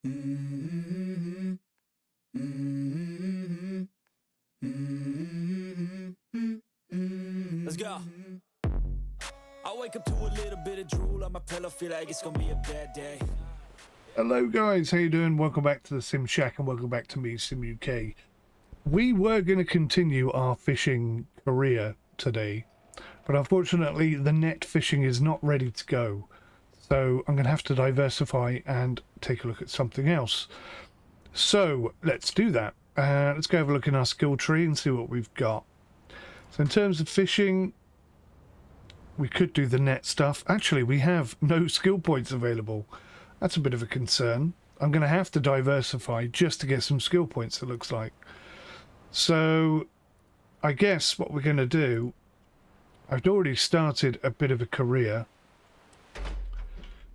Let's go. I wake up to a little bit of drool on my pillow, feel like it's gonna be a bad day. Hello guys, how you doing? Welcome back to the Sim Shack and welcome back to me, Sim UK. We were going to continue our fishing career today, but unfortunately the net fishing is not ready to go. So I'm going to have to diversify and take a look at something else. So let's do that. Let's go have a look in our skill tree and see what we've got. So in terms of fishing, we could do the net stuff. Actually, we have no skill points available. That's a bit of a concern. I'm going to have to diversify just to get some skill points, it looks like. So I guess what we're going to do, I've already started a bit of a career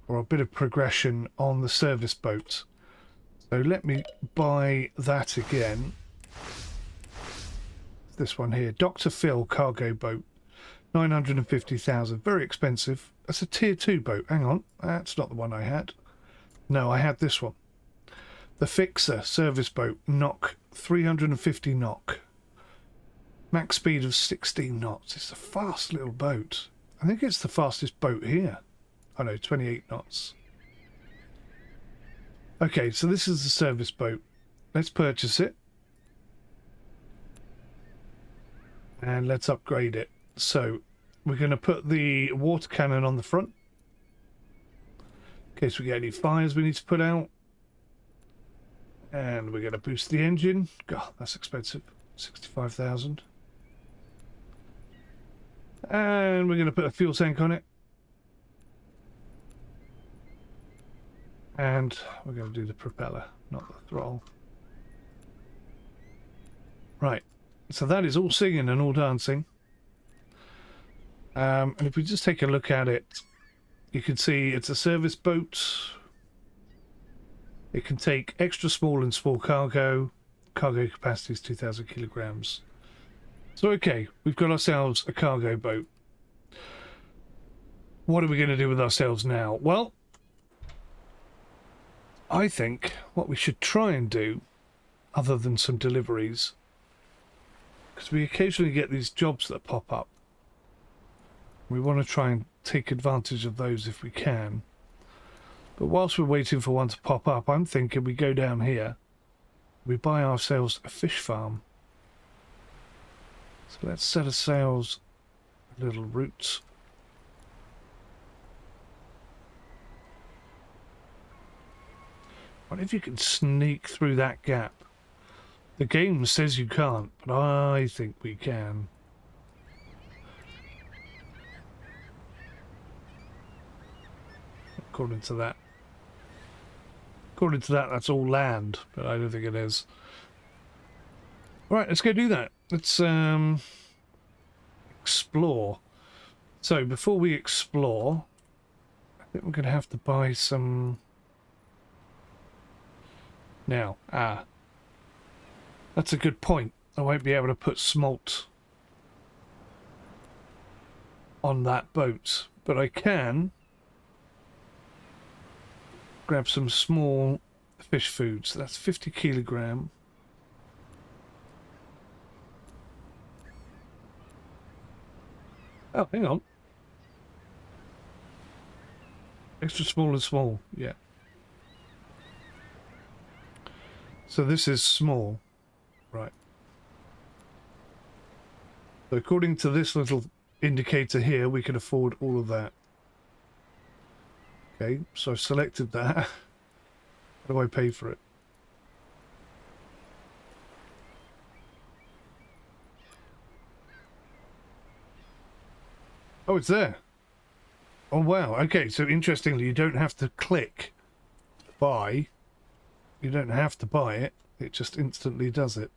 or a bit of progression on the service boat. So let me buy that again. This one here, Dr. Phil cargo boat, 950,000, very expensive. That's a tier 2 boat. Hang on, that's not the one I had. No, I had this one. The Fixer service boat, knock 350 knock. Max speed of 16 knots. It's a fast little boat. I think it's the fastest boat here. Oh no, 28 knots. Okay, so this is the service boat. Let's purchase it. And let's upgrade it. So we're going to put the water cannon on the front, in case we get any fires we need to put out. And we're going to boost the engine. God, that's expensive. 65,000. And we're going to put a fuel tank on it. And we're going to do the propeller, not the throttle. Right. So that is all singing and all dancing. And if we just take a look at it, you can see it's a service boat. It can take extra small and small cargo. Cargo capacity is 2,000 kilograms. So okay, we've got ourselves a cargo boat. What are we going to do with ourselves now? Well, I think what we should try and do, other than some deliveries, because we occasionally get these jobs that pop up. We want to try and take advantage of those if we can. But whilst we're waiting for one to pop up, I'm thinking we go down here. We buy ourselves a fish farm. So let's set ourselves a little route. What if you can sneak through that gap? The game says you can't, but I think we can. According to that. According to that, that's all land, but I don't think it is. Alright, let's go do that. Let's explore. So, before we explore, I think we're going to have to buy some... Now, that's a good point. I won't be able to put smolt on that boat, but I can grab some small fish foods. So that's 50 kilogram. Oh, hang on. Extra small and small, yeah. So this is small, right. So according to this little indicator here, we can afford all of that. Okay, so I've selected that. How do I pay for it? Oh, it's there. Oh, wow. Okay, so interestingly, you don't have to click buy. You don't have to buy it. It just instantly does it.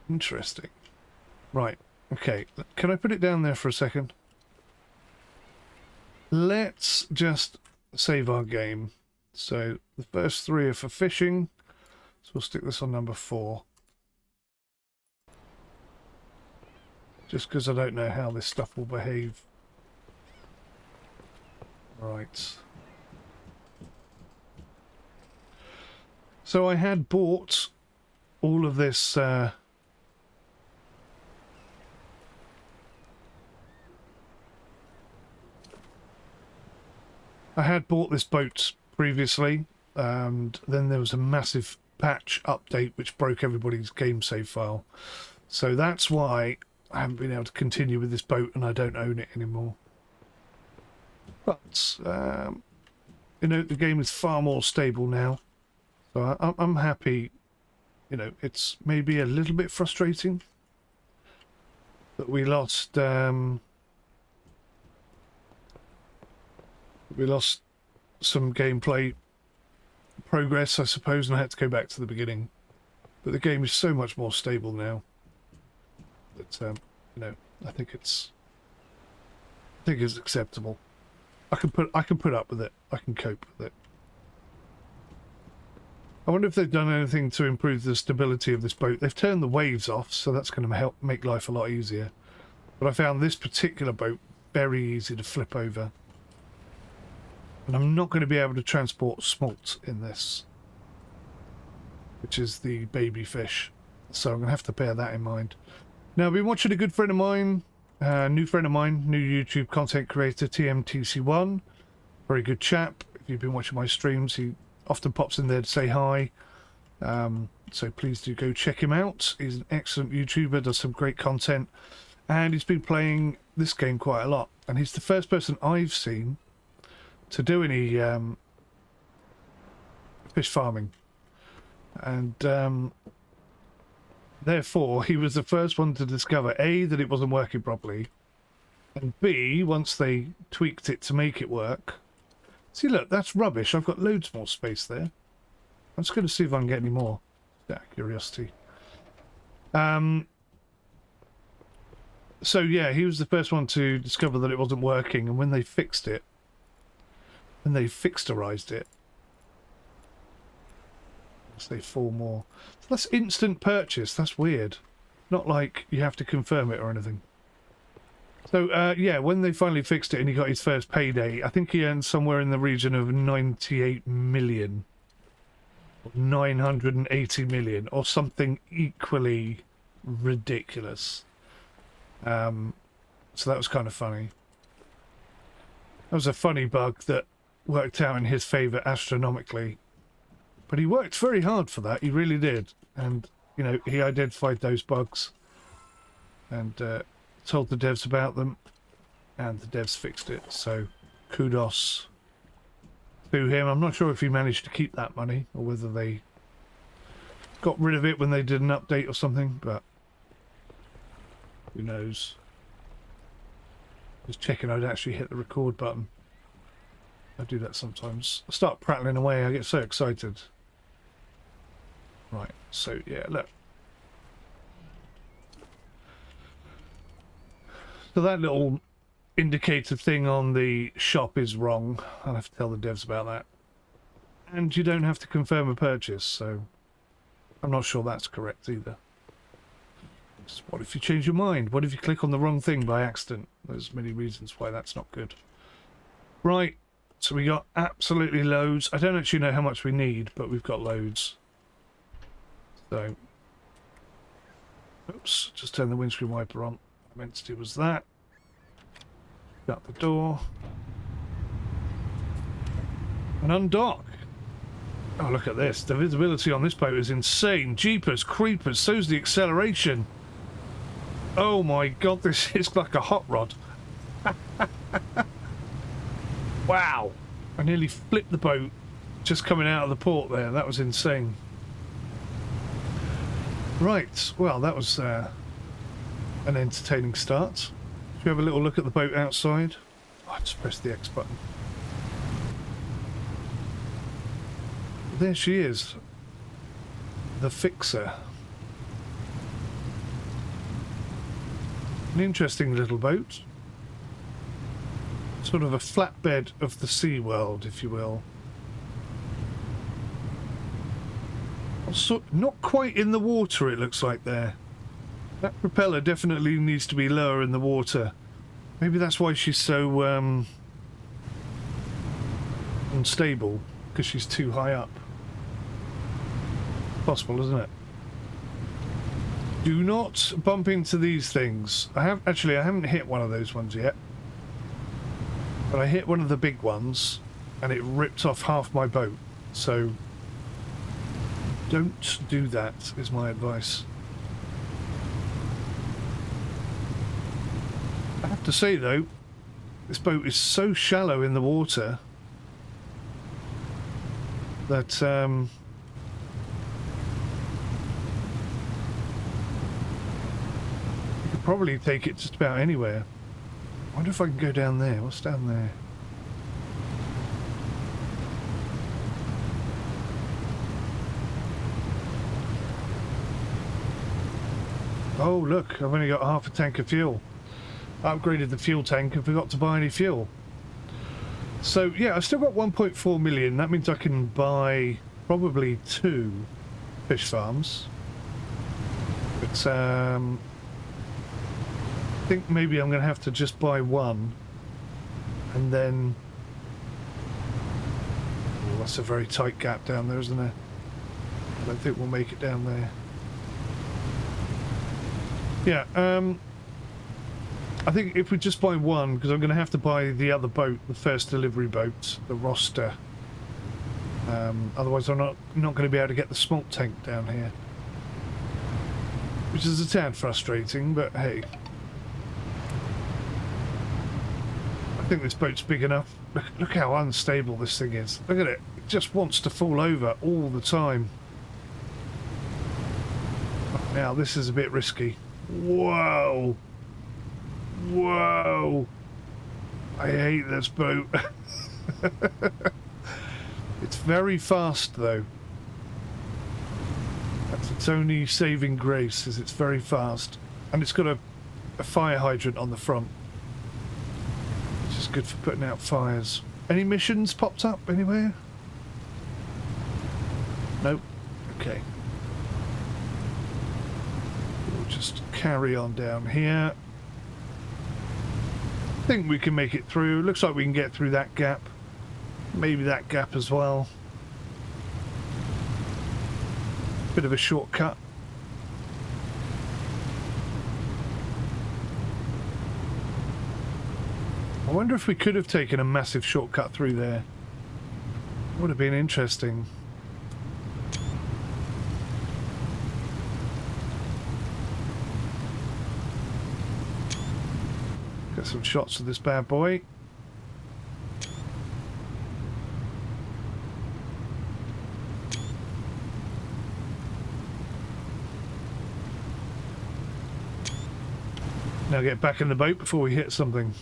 Interesting. Right. Okay. Can I put it down there for a second? Let's just save our game. So the first 3 are for fishing. So we'll stick this on number 4. Just because I don't know how this stuff will behave. Right. So I had bought all of this I had bought this boat previously, and then there was a massive patch update which broke everybody's game save file. So that's why I haven't been able to continue with this boat, and I don't own it anymore. But, you know, the game is far more stable now. So I'm happy. You know, it's maybe a little bit frustrating that we lost some gameplay progress, I suppose, and I had to go back to the beginning. But the game is so much more stable now that you know, I think it's acceptable. I can put up with it. I can cope with it. I wonder if they've done anything to improve the stability of this boat. They've turned the waves off, so that's going to help make life a lot easier. But I found this particular boat very easy to flip over. And I'm not going to be able to transport smolt in this, which is the baby fish. So I'm going to have to bear that in mind. Now, I've been watching a good friend of mine, new YouTube content creator, TMTC1. Very good chap. If you've been watching my streams, he often pops in there to say hi. So please do go check him out. He's an excellent YouTuber, does some great content. And he's been playing this game quite a lot. And he's the first person I've seen to do any fish farming. And therefore, he was the first one to discover, A, that it wasn't working properly, and B, once they tweaked it to make it work. See, look, that's rubbish. I've got loads more space there. I'm just going to see if I can get any more. Yeah, curiosity. So, yeah, he was the first one to discover that it wasn't working, and when they fixed it, when they fixturized it, say 4 more. So that's instant purchase. That's weird. Not like you have to confirm it or anything. So, yeah, when they finally fixed it and he got his first payday, I think he earned somewhere in the region of 98 million. Or 980 million. Or something equally ridiculous. So that was kind of funny. That was a funny bug that worked out in his favour astronomically. But he worked very hard for that. He really did. And, you know, he identified those bugs. And, told the devs about them, and the devs fixed it, so kudos to him. I'm not sure if he managed to keep that money or whether they got rid of it when they did an update or something, but who knows. Just checking I'd actually hit the record button. I do that sometimes. I start prattling away, I get so excited. Right, so yeah, look. So that little indicator thing on the shop is wrong. I'll have to tell the devs about that. And you don't have to confirm a purchase, so I'm not sure that's correct either. So what if you change your mind? What if you click on the wrong thing by accident? There's many reasons why that's not good. Right, so we got absolutely loads. I don't actually know how much we need, but we've got loads. So, oops, just turn the windscreen wiper on. Meant to do was that. Shut the door. And undock. Oh, look at this. The visibility on this boat is insane. Jeepers, creepers, so's the acceleration. Oh my god, this is like a hot rod. Wow. I nearly flipped the boat just coming out of the port there. That was insane. Right, well, that was an entertaining start. Should we have a little look at the boat outside? Oh, I just pressed the X button. There she is. The Fixer. An interesting little boat. Sort of a flatbed of the sea world, if you will. Also, not quite in the water, it looks like there. That propeller definitely needs to be lower in the water. Maybe that's why she's so unstable, because she's too high up. Possible, isn't it? Do not bump into these things. I haven't hit one of those ones yet. But I hit one of the big ones and it ripped off half my boat. So don't do that, is my advice. I have to say though, this boat is so shallow in the water that you could probably take it just about anywhere. I wonder if I can go down there. What's down there? Oh look, I've only got half a tank of fuel. I upgraded the fuel tank and forgot to buy any fuel. So yeah, I've still got 1.4 million. That means I can buy probably 2 fish farms. But I think maybe I'm going to have to just buy one. And then... Oh, that's a very tight gap down there, isn't it? I don't think we'll make it down there. Yeah, I think if we just buy one, because I'm going to have to buy the other boat, the first delivery boat, the roster. Otherwise I'm not going to be able to get the smolt tank down here. Which is a tad frustrating, but hey. I think this boat's big enough. Look how unstable this thing is. Look at it. It just wants to fall over all the time. Now this is a bit risky. Whoa! Whoa! I hate this boat. It's very fast though. That's its only saving grace, is it's very fast. And it's got a fire hydrant on the front, which is good for putting out fires. Any missions popped up anywhere? Nope. Okay. We'll just carry on down here. I think we can make it through. Looks like we can get through that gap. Maybe that gap as well. Bit of a shortcut. I wonder if we could have taken a massive shortcut through there. Would have been interesting. Get some shots of this bad boy. Now get back in the boat before we hit something.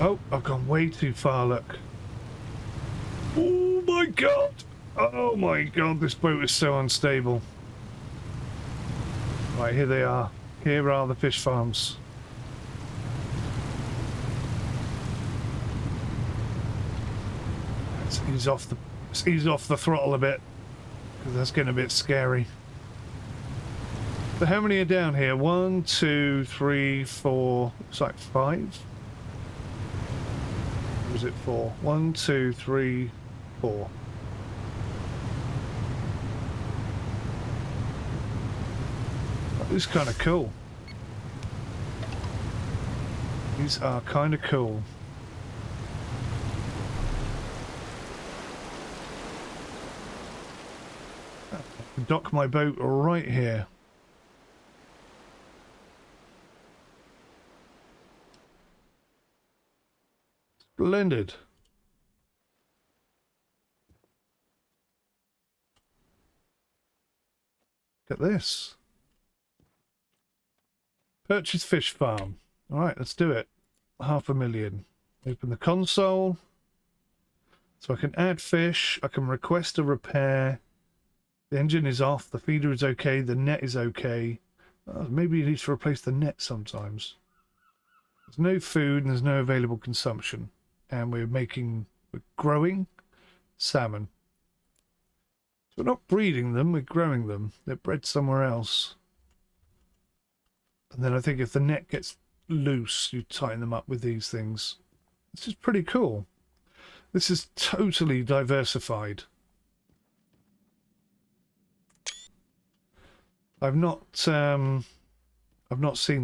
Oh, I've gone way too far, look. Oh my god! Oh my god, this boat is so unstable. Right, here they are. Here are the fish farms. Let's ease off the throttle a bit, because that's getting a bit scary. So how many are down here? 1, 2, 3, 4. Looks like 5. Or was it 4? 1, 2, 3, 4. That is kind of cool. These are kind of cool. Dock my boat right here. Splendid. Look at this. Purchase fish farm. Alright, let's do it. 500,000. Open the console. So I can add fish. I can request a repair. The engine is off. The feeder is okay. The net is okay. Maybe you need to replace the net sometimes. There's no food and there's no available consumption. And we're growing salmon. So we're not breeding them, we're growing them. They're bred somewhere else. And then I think if the net gets loose, you tighten them up with these things. This is pretty cool. This is totally diversified. I've not seen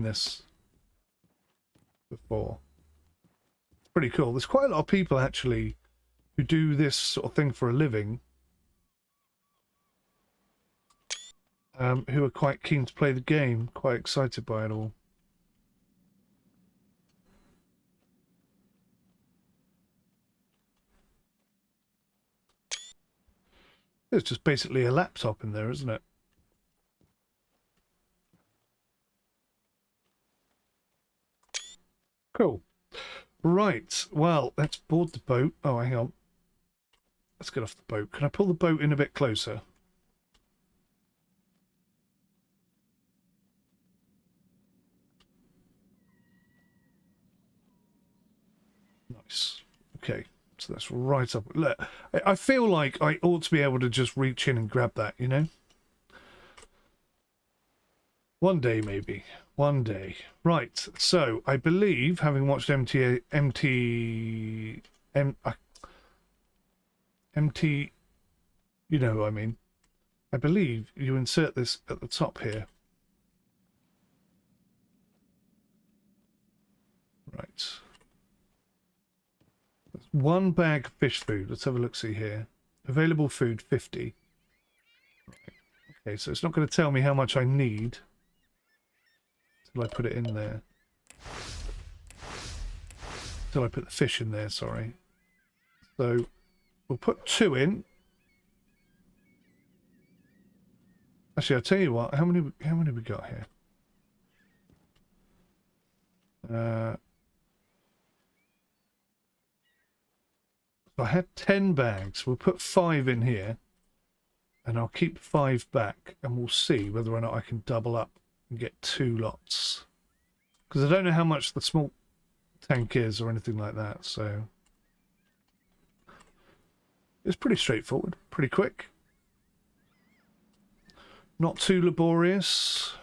this before. It's pretty cool. There's quite a lot of people actually who do this sort of thing for a living, who are quite keen to play the game, quite excited by it all. It's just basically a laptop in there, isn't it? Cool. Right, well, let's board the boat. Oh, hang on. Let's get off the boat. Can I pull the boat in a bit closer? Nice. Okay, so that's right up. Look, I feel like I ought to be able to just reach in and grab that, you know? One day, maybe. One day. Right, so I believe, having watched MT, you know what I mean. I believe you insert this at the top here. Right. That's one bag of fish food. Let's have a look-see here. Available food, 50. Right. Okay, so it's not going to tell me how much I need till I put it in there. Till I put the fish in there, sorry. So we'll put 2 in. Actually, I'll tell you what. How many we got here? I had 10 bags. We'll put 5 in here, and I'll keep 5 back, and we'll see whether or not I can double up and get 2 lots. Because I don't know how much the small tank is or anything like that, so it's pretty straightforward, pretty quick. Not too laborious.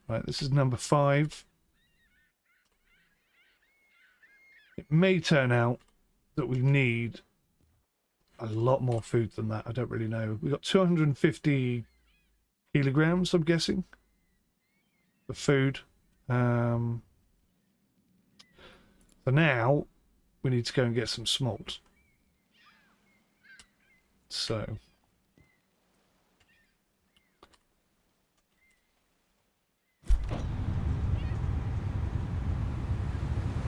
Right, this is number 5. It may turn out that we need a lot more food than that. I don't really know. We've got 250 kilograms, I'm guessing, of food. So now we need to go and get some smolt. So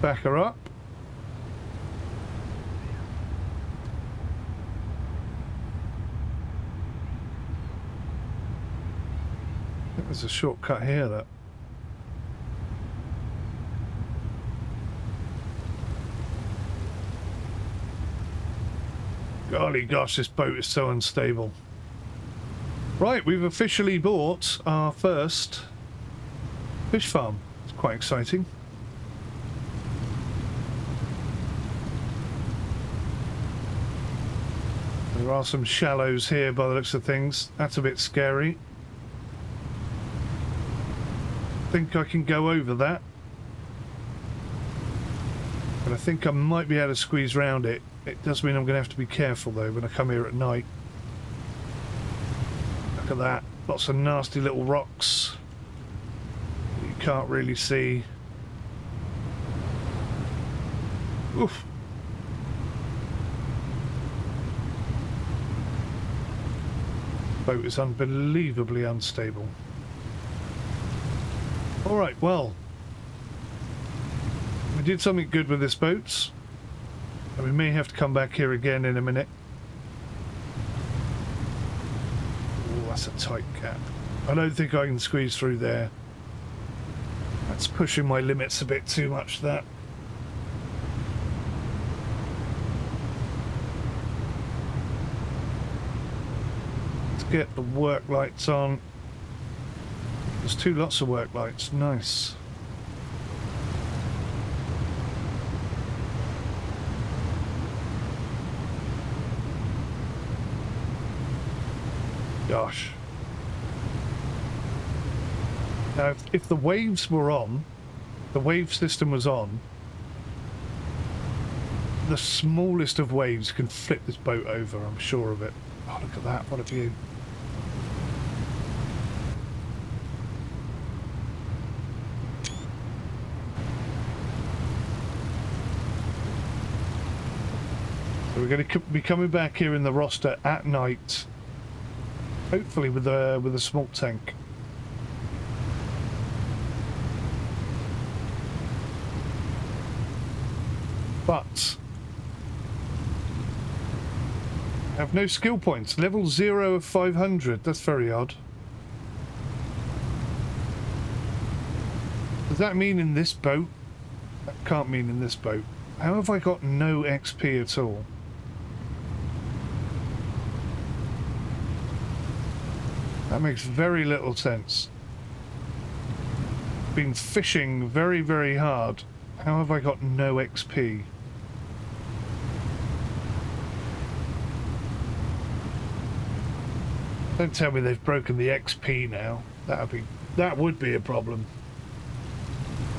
back her up. I think there's a shortcut here that golly gosh, this boat is so unstable. Right, we've officially bought our first fish farm. It's quite exciting. There are some shallows here by the looks of things. That's a bit scary. I think I can go over that. But I think I might be able to squeeze round it. It does mean I'm going to have to be careful though when I come here at night. Look at that. Lots of nasty little rocks you can't really see. Oof. Boat is unbelievably unstable. Alright, well, we did something good with this boat, and we may have to come back here again in a minute. Oh, that's a tight cap. I don't think I can squeeze through there. That's pushing my limits a bit too much, that. Let's get the work lights on. There's 2 lots of work lights. Nice. Gosh. Now, if the waves were on, the wave system was on, the smallest of waves can flip this boat over, I'm sure of it. Oh, look at that. What a view. So we're going to be coming back here in the roster at night, hopefully with a small tank. But I have no skill points. Level 0 of 500. That's very odd. Does that mean in this boat? That can't mean in this boat. How have I got no XP at all? That makes very little sense. Been fishing very, very hard. How have I got no XP? Don't tell me they've broken the XP now. That would be a problem.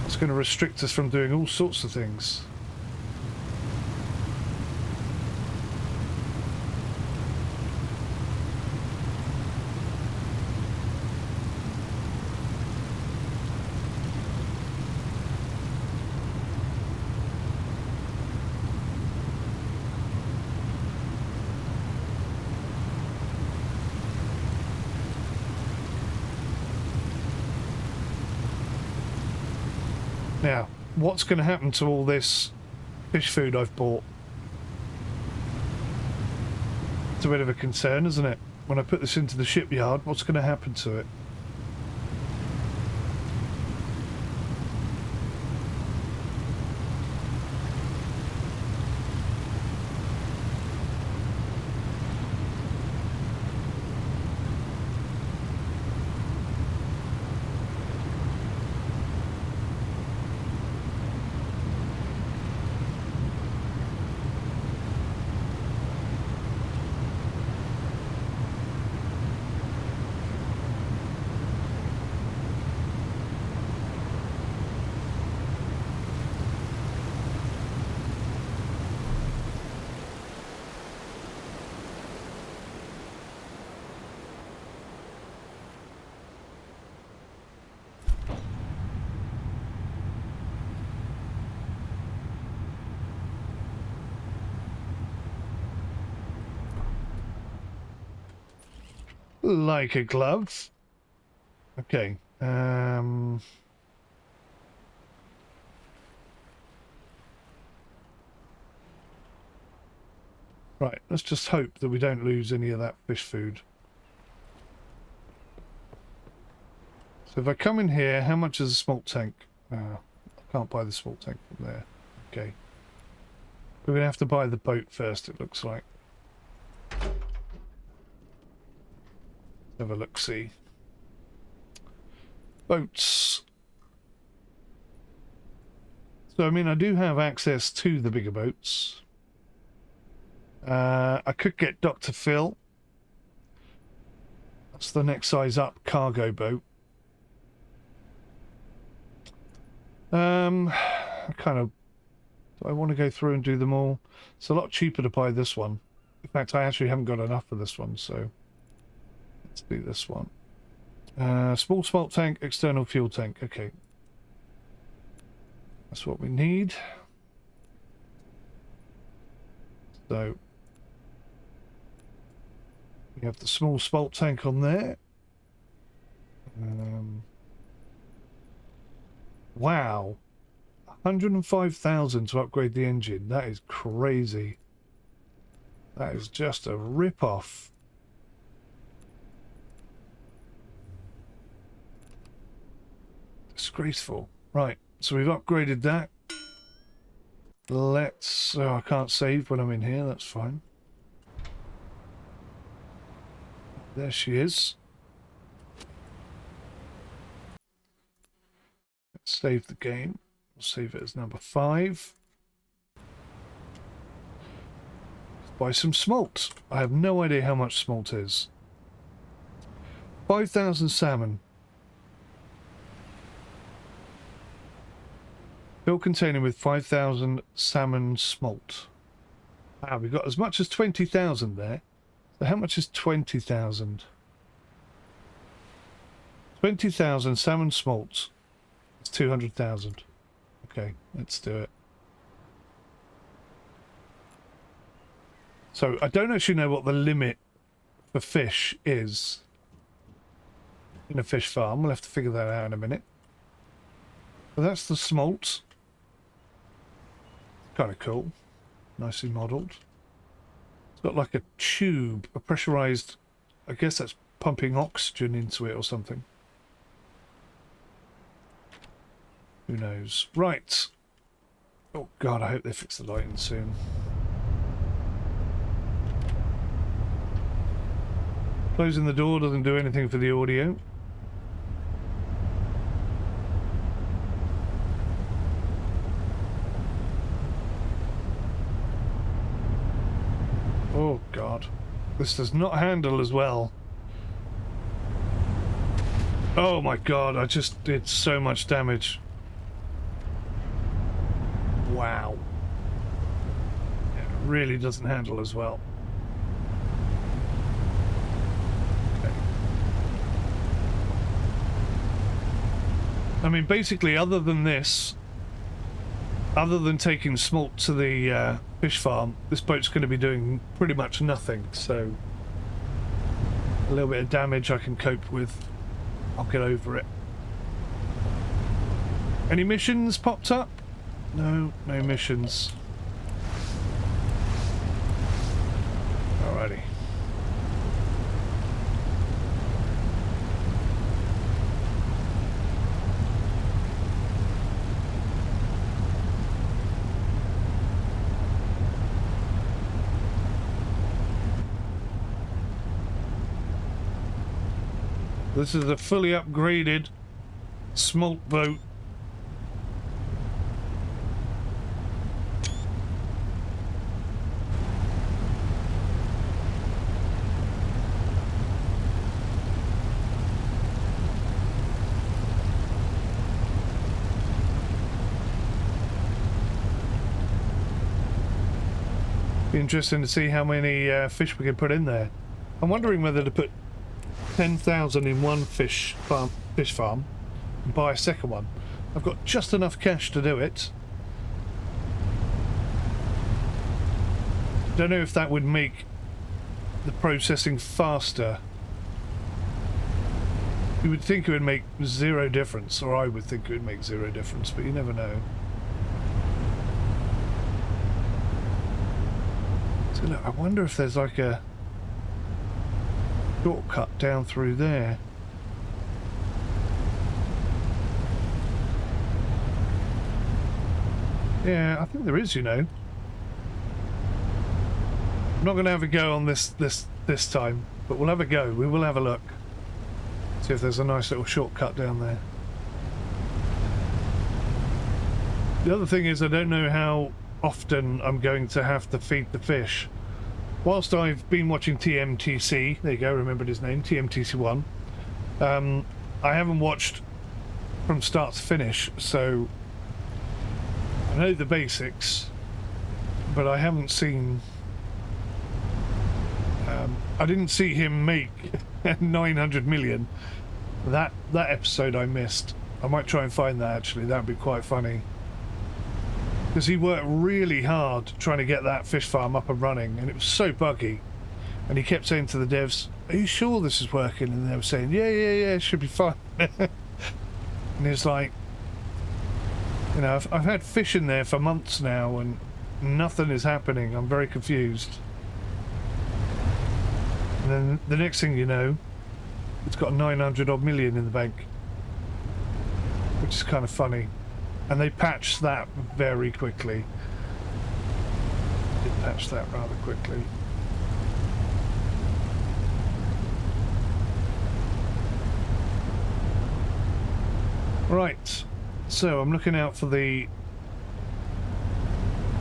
It's going to restrict us from doing all sorts of things. Now, what's going to happen to all this fish food I've bought? It's a bit of a concern, isn't it? When I put this into the shipyard, what's going to happen to it? Like a glove. Okay. Right, let's just hope that we don't lose any of that fish food. So if I come in here, how much is a smolt tank? I can't buy the smolt tank from there. Okay. We're going to have to buy the boat first, it looks like. Have a look-see. Boats. So, I mean, I do have access to the bigger boats. I could get Dr. Phil. That's the next size up cargo boat. I kind of... Do I want to go through and do them all? It's a lot cheaper to buy this one. In fact, I actually haven't got enough for this one, so... Let's do this one. Small smolt tank, external fuel tank. Okay. That's what we need. So we have the small smolt tank on there. Wow. 105,000 to upgrade the engine. That is crazy. That is just a rip-off. Disgraceful. Right, so we've upgraded that. Let's... Oh, I can't save when I'm in here, that's fine. There she is. Let's save the game. We'll save it as number 5. Let's buy some smolt. I have no idea how much smolt is. 5,000 salmon. Fill container with 5,000 salmon smolt. Ah, we've got as much as 20,000 there. So how much is 20,000? 20,000 salmon smolt. It's 200,000. Okay, let's do it. So I don't actually know what the limit for fish is in a fish farm. We'll have to figure that out in a minute. But that's the smolt. Kind of cool. Nicely modelled. It's got like a tube, a pressurised... I guess that's pumping oxygen into it or something. Who knows? Right. Oh god, I hope they fix the lighting soon. Closing the door doesn't do anything for the audio. Oh god. This does not handle as well. Oh my god, I just did so much damage. Wow. It really doesn't handle as well. Okay. I mean, basically, other than this, other than taking smolt to the fish farm, this boat's going to be doing pretty much nothing, so a little bit of damage I can cope with. I'll get over it. Any missions popped up? No, no missions. Alrighty. This is a fully upgraded smolt boat. Be interesting to see how many fish we can put in there. I'm wondering whether to put 10,000 in one fish farm and buy a second one. I've got just enough cash to do it. Don't know if that would make the processing faster. You would think it would make zero difference, or I would think it would make zero difference, but you never know. So look, I wonder if there's like a shortcut down through there. Yeah, I think there is, you know. I'm not going to have a go on this time, but we'll have a go. We will have a look. See if there's a nice little shortcut down there. The other thing is I don't know how often I'm going to have to feed the fish. Whilst I've been watching TMTC, there you go, remembered his name, TMTC1, I haven't watched from start to finish, so I know the basics, but I haven't seen... I didn't see him make 900 million. That episode I missed. I might try and find that actually, that would be quite funny. Because he worked really hard trying to get that fish farm up and running, and it was so buggy. And he kept saying to the devs, "Are you sure this is working?" And they were saying, yeah, it should be fine. And it's like, you know, I've had fish in there for months now, and nothing is happening. I'm very confused. And then the next thing you know, it's got 900 odd million in the bank. Which is kind of funny. And they patched that very quickly. They patched that rather quickly. Right, so I'm looking out for the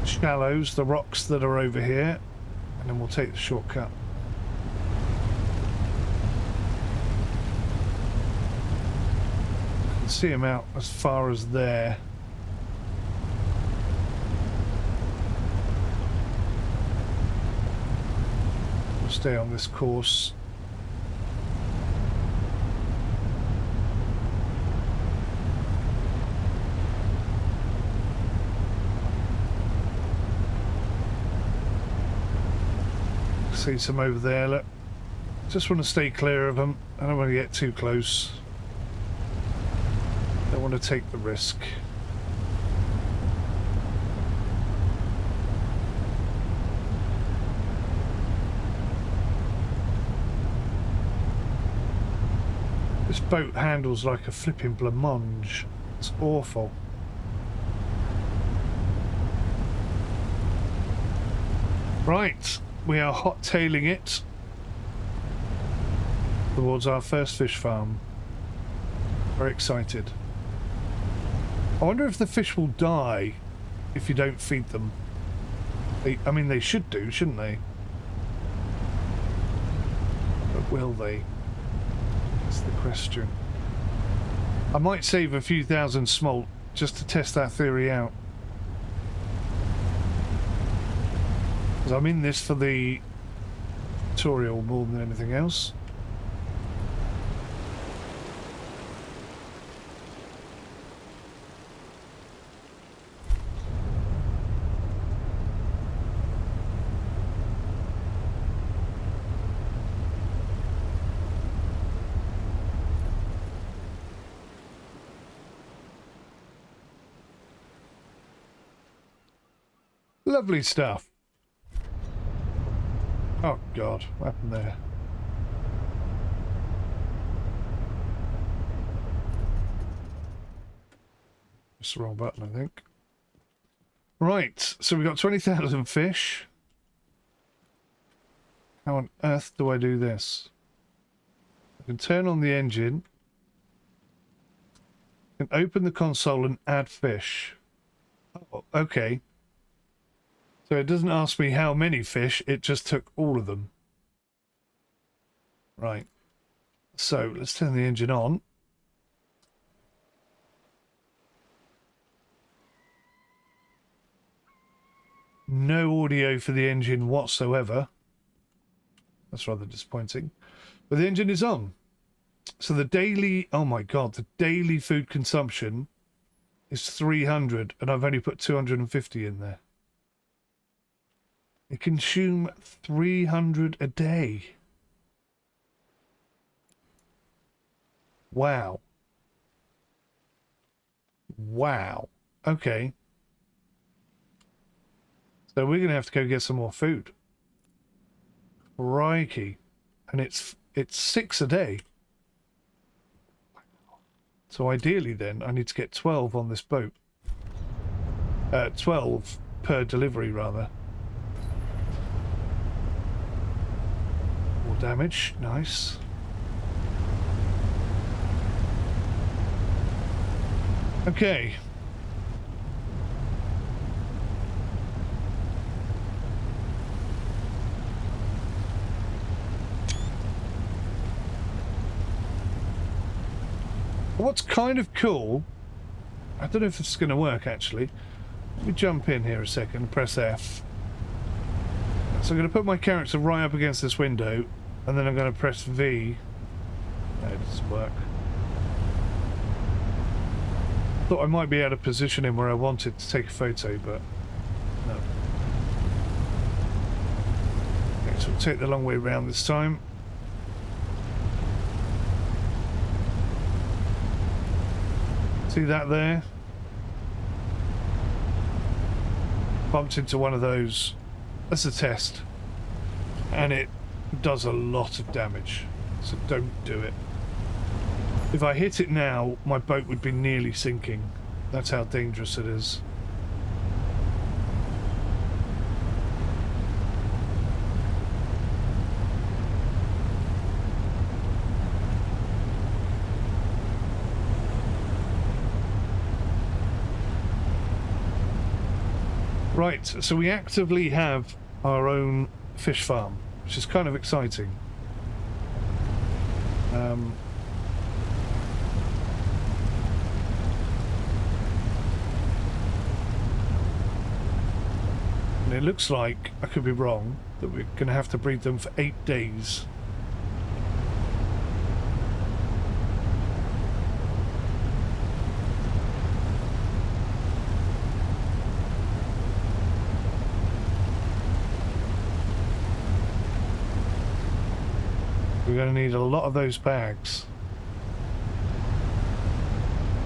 shallows, the rocks that are over here, and then we'll take the shortcut. I can see them out as far as there. We'll stay on this course. see some over there, look. Just want to stay clear of them. I don't want to get too close. Don't want to take the risk. This boat handles like a flipping blancmange. It's awful. Right, we are hot-tailing it towards our first fish farm. Very excited. I wonder if the fish will die if you don't feed them. I mean, they should do, shouldn't they? But will they? That's the question. I might save a few thousand smolt just to test that theory out. Because I'm in this for the tutorial more than anything else. Lovely stuff. Oh God, what happened there? It's the wrong button, I think. Right, so we got 20,000 fish. How on earth do I do this? I can turn on the engine. I can open the console and add fish. Oh, okay. So it doesn't ask me how many fish, it just took all of them. Right. So let's turn the engine on. No audio for the engine whatsoever. That's rather disappointing. But the engine is on. So the daily, oh my God, the daily food consumption is 300 and I've only put 250 in there. They consume 300 a day. Wow. Wow. Okay. So we're going to have to go get some more food. Crikey. And it's 6 a day. So ideally then, I need to get 12 on this boat. 12 per delivery, rather. More damage. Nice. Okay. What's kind of cool, I don't know if this is going to work actually. Let me jump in here a second and press F. So I'm going to put my character right up against this window and then I'm going to press V. No, it doesn't work. Thought I might be able to position him where I wanted to take a photo, but no. Okay, so we'll take the long way around this time. See that there? Bumped into one of those. That's a test. And it does a lot of damage. So don't do it. If I hit it now, my boat would be nearly sinking. That's how dangerous it is. Right, so we actively have our own fish farm, which is kind of exciting. And it looks like, I could be wrong, that we're going to have to breed them for 8 days. We're going to need a lot of those bags.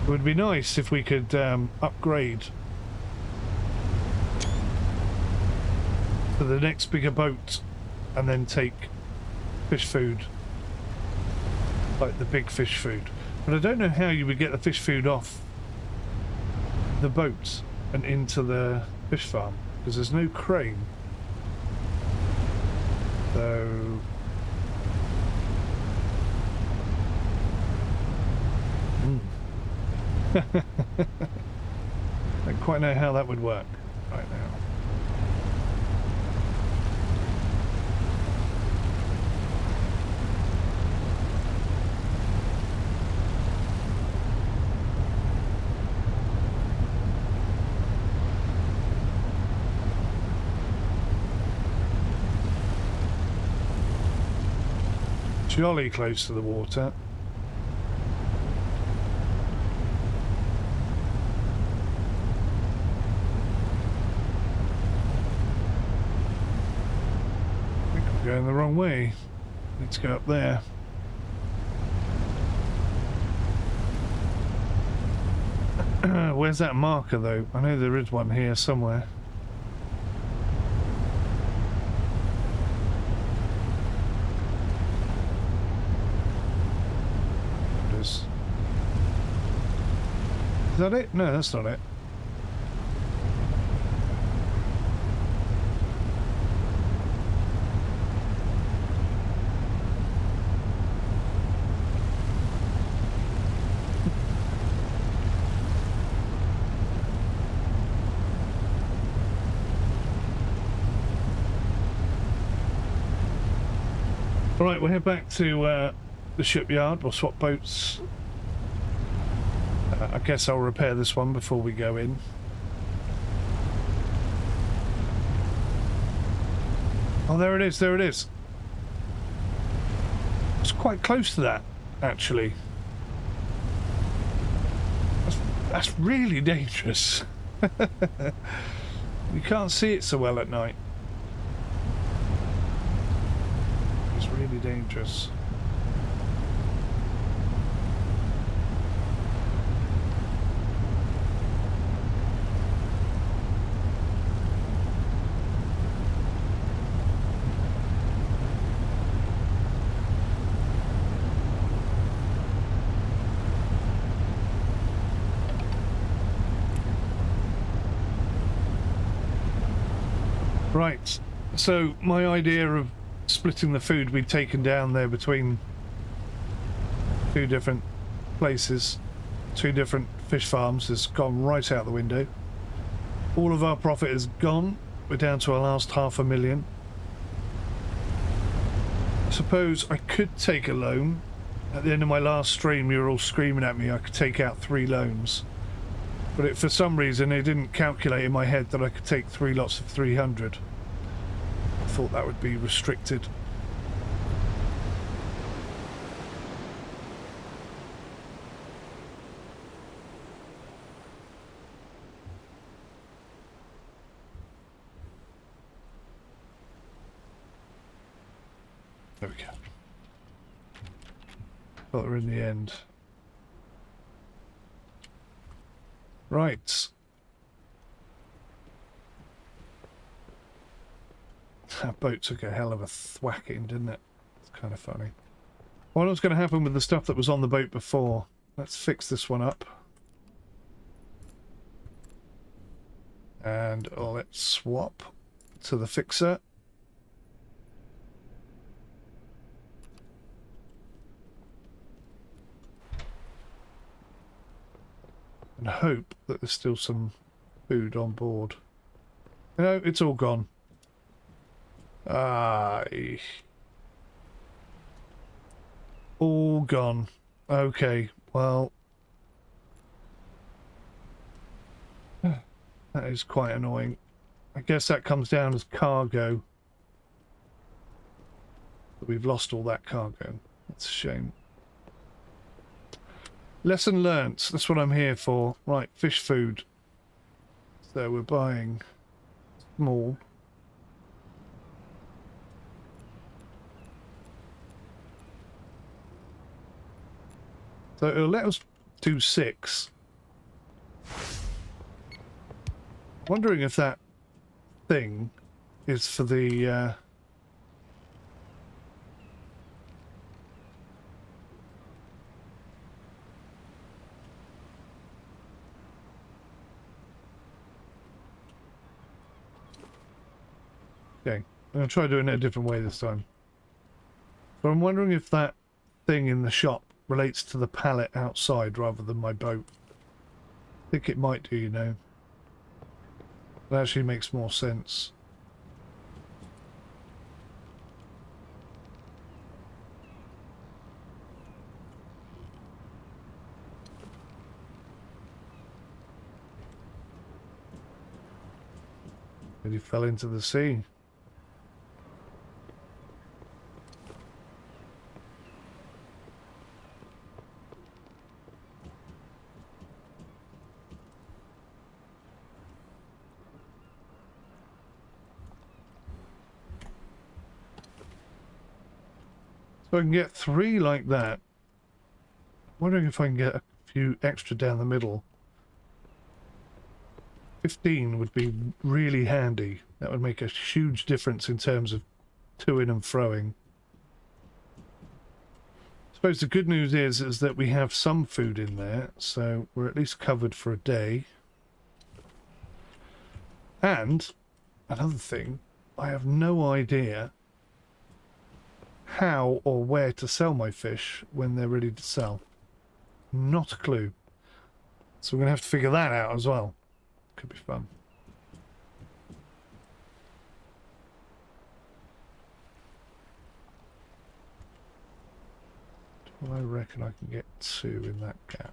It would be nice if we could upgrade to the next bigger boat and then take fish food, like the big fish food. But I don't know how you would get the fish food off the boat and into the fish farm, because there's no crane. So I don't quite know how that would work right now. Jolly close to the water. I think I'm going the wrong way. Let's go up there. Where's that marker though? I know there is one here somewhere. Is that it? No, that's not it. All right, we'll head back to the shipyard. We'll swap boats. I guess I'll repair this one before we go in. Oh, there it is, there it is. It's quite close to that, actually. That's really dangerous. You can't see it so well at night. It's really dangerous. Right, so my idea of splitting the food we'd taken down there between two different places, two different fish farms, has gone right out the window. All of our profit is gone. We're down to our last $500,000. I suppose I could take a loan. At the end of my last stream, you were all screaming at me I could take out 3 loans. But for some reason it didn't calculate in my head that I could take 3 lots of 300. I thought that would be restricted. There we go. Got her in the end. Right. That boat took a hell of a thwacking, didn't it? It's kind of funny. I wonder what's going to happen with the stuff that was on the boat before. Let's fix this one up. And let's swap to the fixer. And hope that there's still some food on board. No, it's all gone. Aye. All gone. Okay, well. That is quite annoying. I guess that comes down as cargo. But we've lost all that cargo. That's a shame. Lesson learnt. That's what I'm here for. Right, fish food. So we're buying small. So it'll let us do 6. Wondering if that thing is for the okay, I'm going to try doing it a different way this time. But I'm wondering if that thing in the shop relates to the pallet outside rather than my boat. I think it might do, you know. That actually makes more sense. And he fell into the sea. So I can get 3 like that. I'm wondering if I can get a few extra down the middle. 15 would be really handy. That would make a huge difference in terms of to-ing and froing. I suppose the good news is that we have some food in there, so we're at least covered for a day. And another thing, I have no idea how or where to sell my fish when they're ready to sell. Not a clue. So we're going to have to figure that out as well. Could be fun. Well, I reckon I can get 2 in that gap.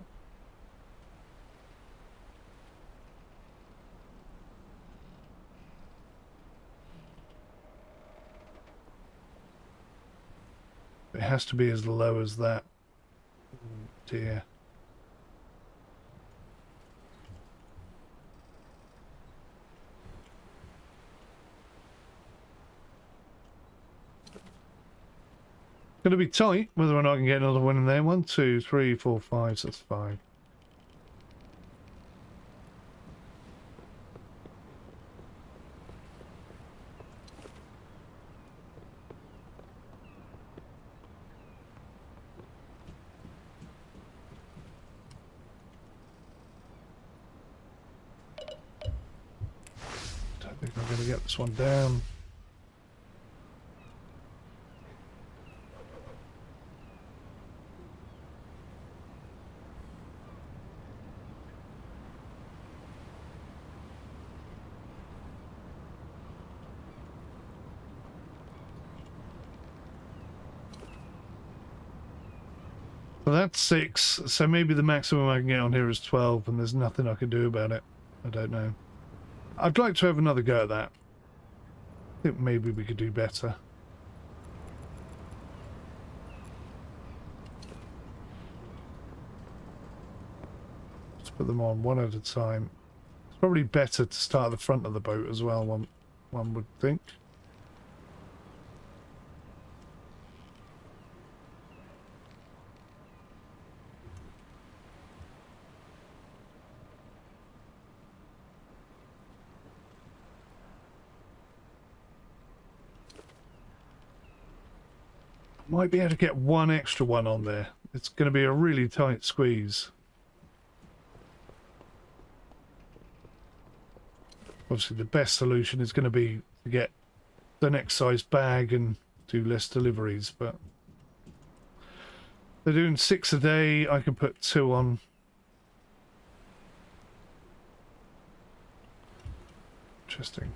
It has to be as low as that. Oh dear. Going to be tight whether or not I can get another one in there. 1, 2, 3, 4, 5. So that's 5. Don't think I'm going to get this one down. So that's 6, so maybe the maximum I can get on here is 12, and there's nothing I can do about it. I don't know. I'd like to have another go at that. I think maybe we could do better. Let's put them on one at a time. It's probably better to start at the front of the boat as well, one would think. Might be able to get one extra one on there. It's going to be a really tight squeeze. Obviously the best solution is going to be to get the next size bag and do less deliveries, but they're doing 6 a day. I can put 2 on. Interesting.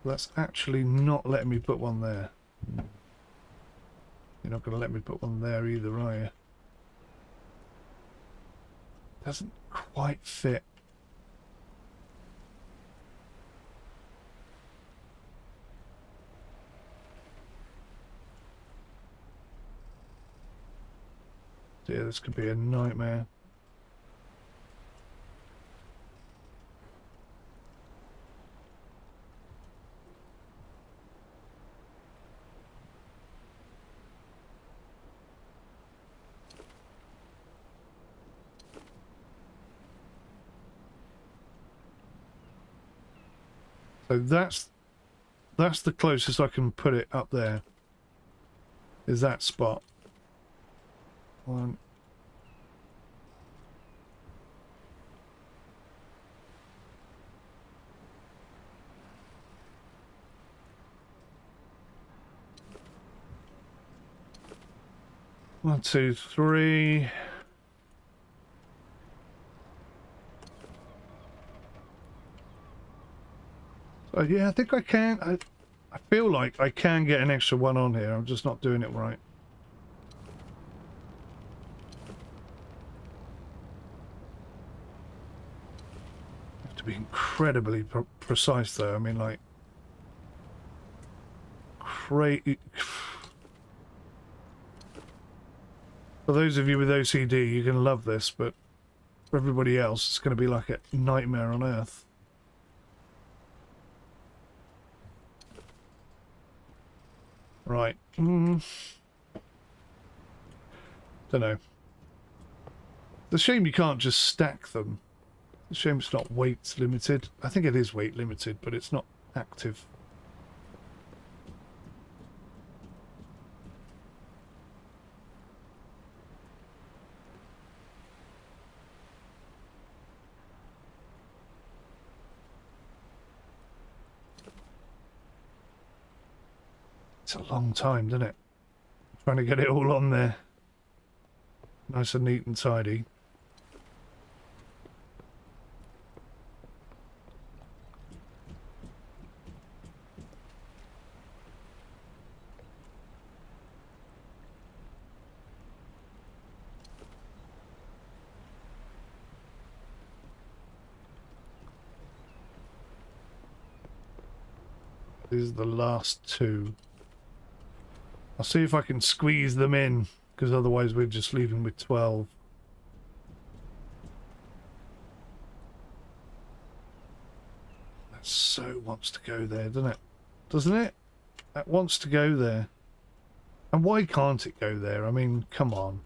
That's actually not letting me put one there. You're not going to let me put one there either, are you? Doesn't quite fit. Dear, this could be a nightmare. So that's the closest I can put it up there. Is that spot. One. One, two, three. So yeah, I think I can. I feel like I can get an extra one on here. I'm just not doing it right. Have to be incredibly precise though. I mean, like, crazy. For those of you with OCD, you're going to love this, but for everybody else, it's going to be like a nightmare on earth. Right. Don't know. It's a shame you can't just stack them. It's a shame it's not weight limited. I think it is weight limited, but it's not active. It's a long time, doesn't it? Trying to get it all on there. Nice and neat and tidy. These are the last two. I'll see if I can squeeze them in, because otherwise we're just leaving with 12. That so wants to go there, doesn't it? Doesn't it? That wants to go there. And why can't it go there? I mean, come on.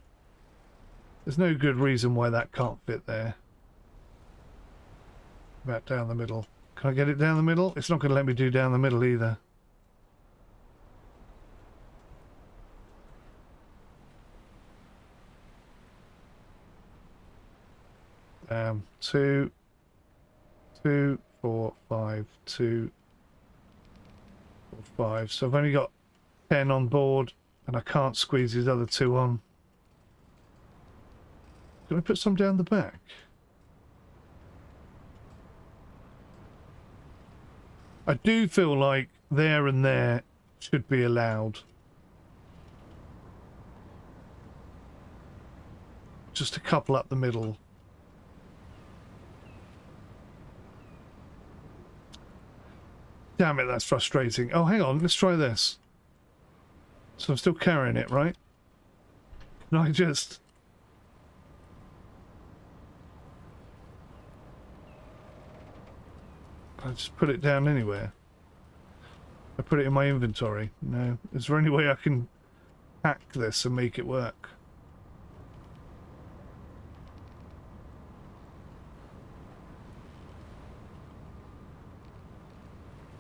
There's no good reason why that can't fit there. About down the middle. Can I get it down the middle? It's not going to let me do down the middle either. Two, 4, 5, 2, 4, 5. So I've only got 10 on board, and I can't squeeze these other two on. Can I put some down the back? I do feel like there and there should be allowed. Just a couple up the middle. Damn it, that's frustrating. Oh, hang on, let's try this. So I'm still carrying it, right? Can I just... Can I just put it down anywhere? I put it in my inventory. No. Is there any way I can hack this and make it work?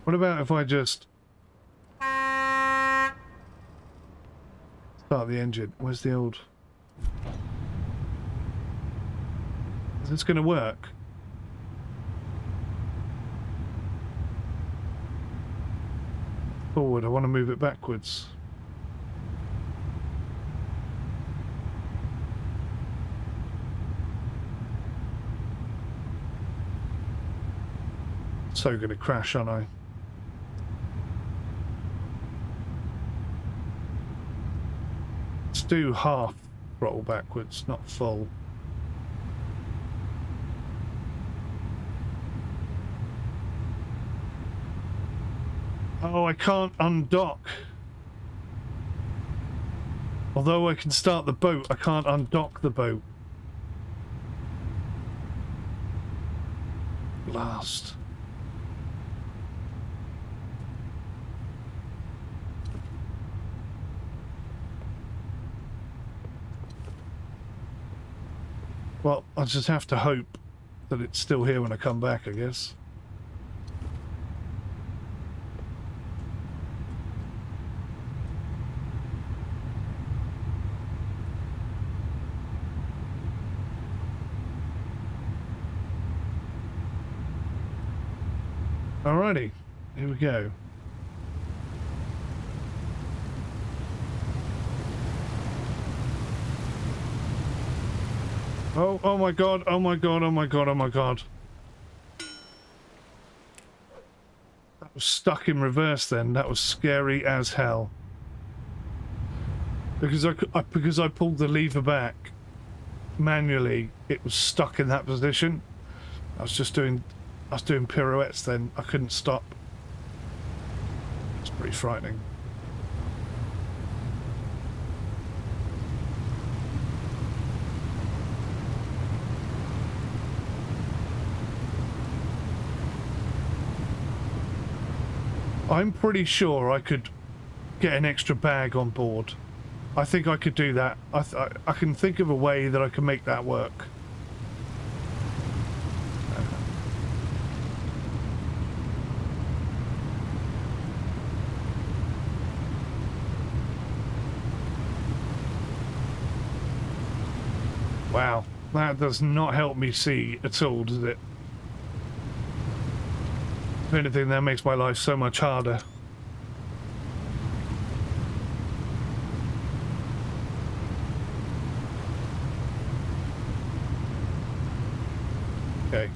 What about if I just start the engine? Where's the old... Is this going to work? Forward, I want to move it backwards. So going to crash, aren't I? Let's do half throttle backwards, not full. Oh, I can't undock. Although I can start the boat, I can't undock the boat. Blast. Well, I'll just have to hope that it's still here when I come back, I guess. Alrighty, here we go. Oh, oh my god, oh my god, oh my god, oh my god. That was stuck in reverse then. That was scary as hell. Because I pulled the lever back manually, it was stuck in that position. I was doing pirouettes then. I couldn't stop. It's pretty frightening. I'm pretty sure I could get an extra bag on board. I think I could do that. I can think of a way that I can make that work. Wow, that does not help me see at all, does it? If anything, that makes my life so much harder. Okay.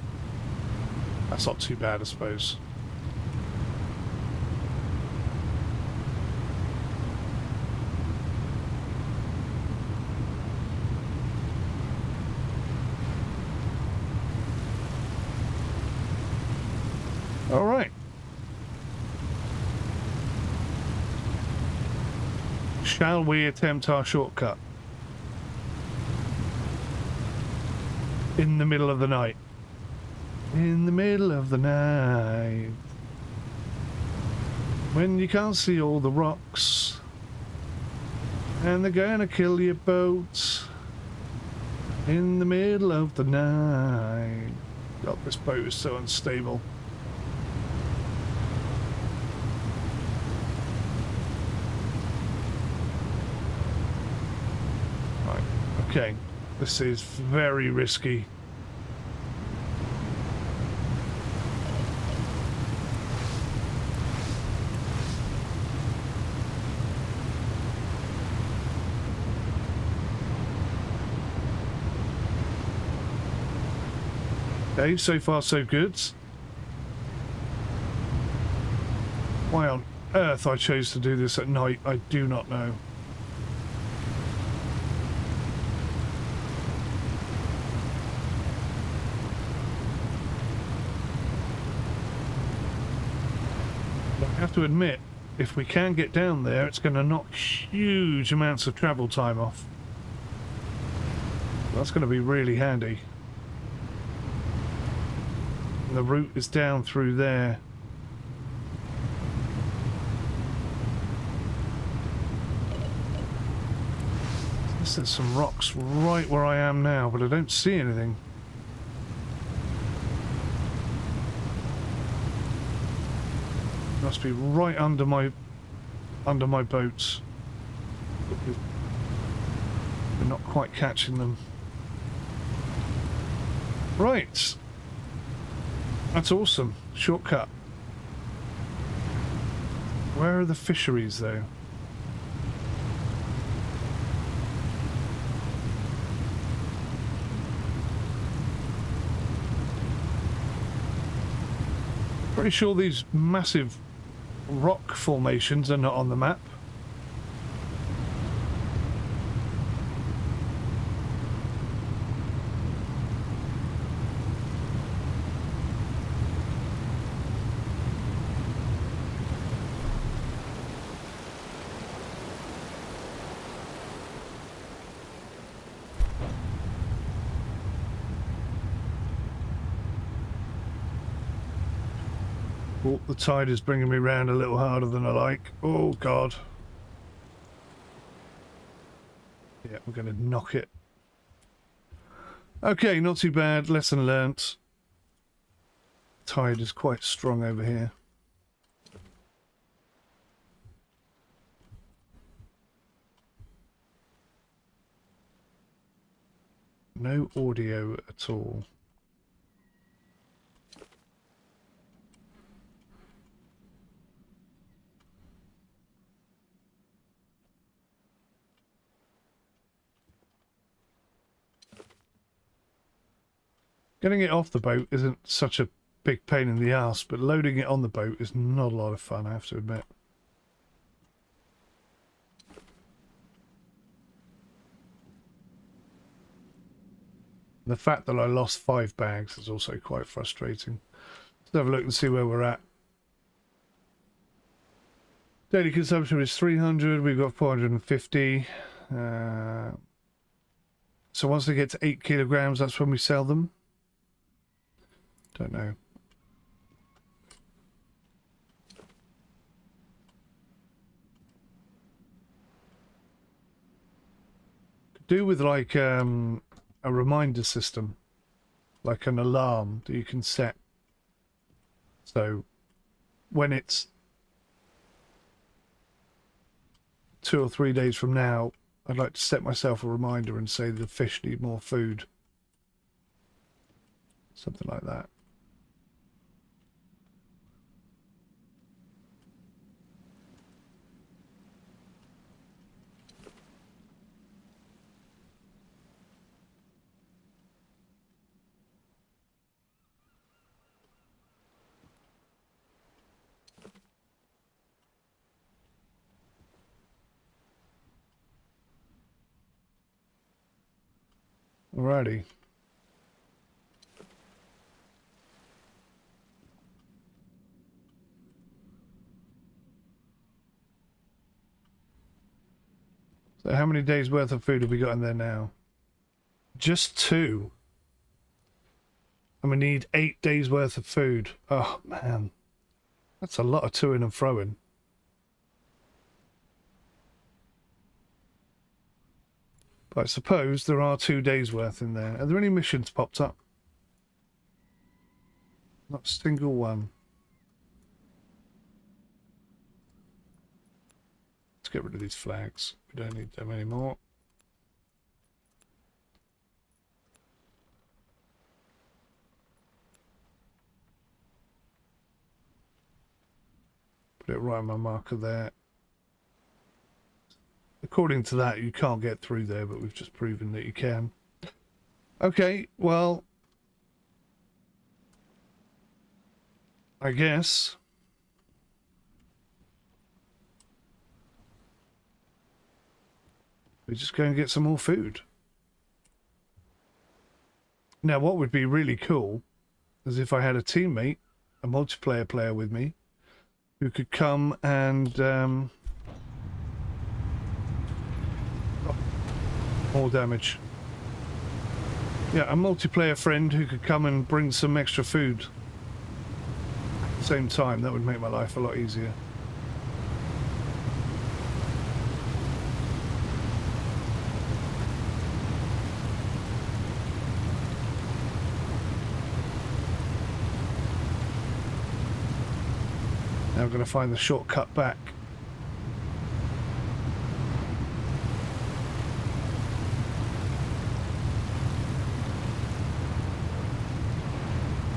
That's not too bad, I suppose. All right. Shall we attempt our shortcut? In the middle of the night. In the middle of the night. When you can't see all the rocks. And they're gonna kill your boat. In the middle of the night. God, this boat is so unstable. Right, okay. This is very risky. Okay, so far so good. Why on earth I chose to do this at night, I do not know. But I have to admit, if we can get down there, it's going to knock huge amounts of travel time off. That's going to be really handy. The route is down through there. There's some rocks right where I am now, but I don't see anything. Must be right under my boats. We're not quite catching them. Right. That's awesome. Shortcut. Where are the fisheries, though? Pretty sure these massive rock formations are not on the map. Oh, the tide is bringing me round a little harder than I like. Oh, God. Yeah, we're going to knock it. Okay, not too bad. Lesson learnt. Tide is quite strong over here. No audio at all. Getting it off the boat isn't such a big pain in the ass, but loading it on the boat is not a lot of fun, I have to admit. The fact that I lost 5 bags is also quite frustrating. Let's have a look and see where we're at. Daily consumption is 300, we've got 450. So once they get to 8 kilograms, that's when we sell them. Don't know. Could do with like a reminder system, like an alarm that you can set. So when it's 2 or 3 days from now, I'd like to set myself a reminder and say the fish need more food. Something like that. Alrighty. So how many days worth of food have we got in there now? Just 2. And we need 8 days worth of food. Oh man. That's a lot of toing and froing. But I suppose there are 2 days worth in there. Are there any missions popped up? Not a single one. Let's get rid of these flags. We don't need them anymore. Put it right on my marker there. According to that, you can't get through there, but we've just proven that you can. Okay, well, I guess we just go and get some more food. Now, what would be really cool is if I had a teammate, a multiplayer player with me, who could come and more damage. Yeah, a multiplayer friend who could come and bring some extra food at the same time. That would make my life a lot easier. Now I'm going to find the shortcut back.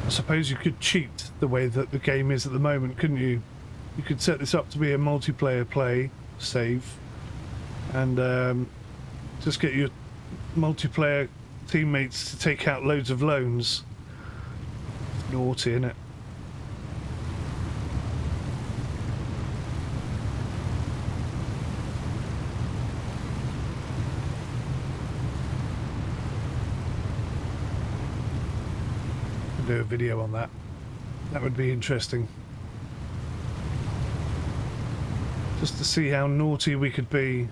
I suppose you could cheat the way that the game is at the moment, couldn't you? You could set this up to be a multiplayer play, save, and just get your multiplayer teammates to take out loads of loans. Naughty, innit? Do a video on that. That would be interesting. Just to see how naughty we could be.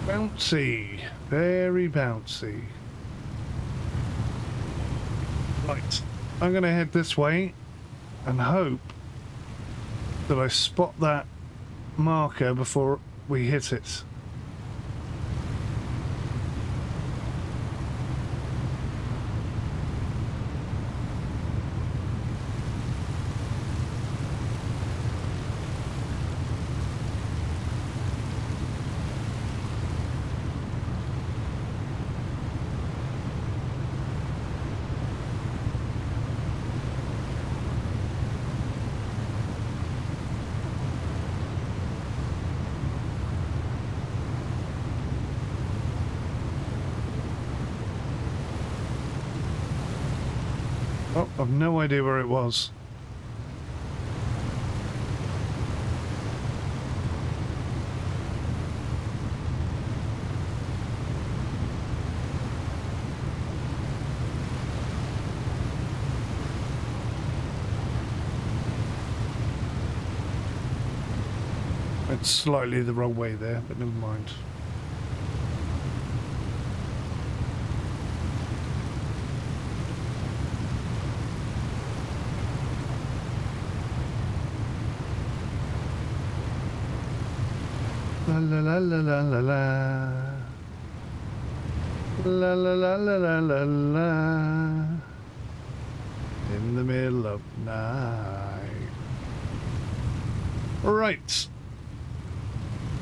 Bouncy. Very bouncy. Right, I'm going to head this way and hope that I spot that marker before we hit it. Oh, I've no idea where it was. It's slightly the wrong way there, but never mind. La la la la la la la. La la la la la la la. In the middle of night. Right.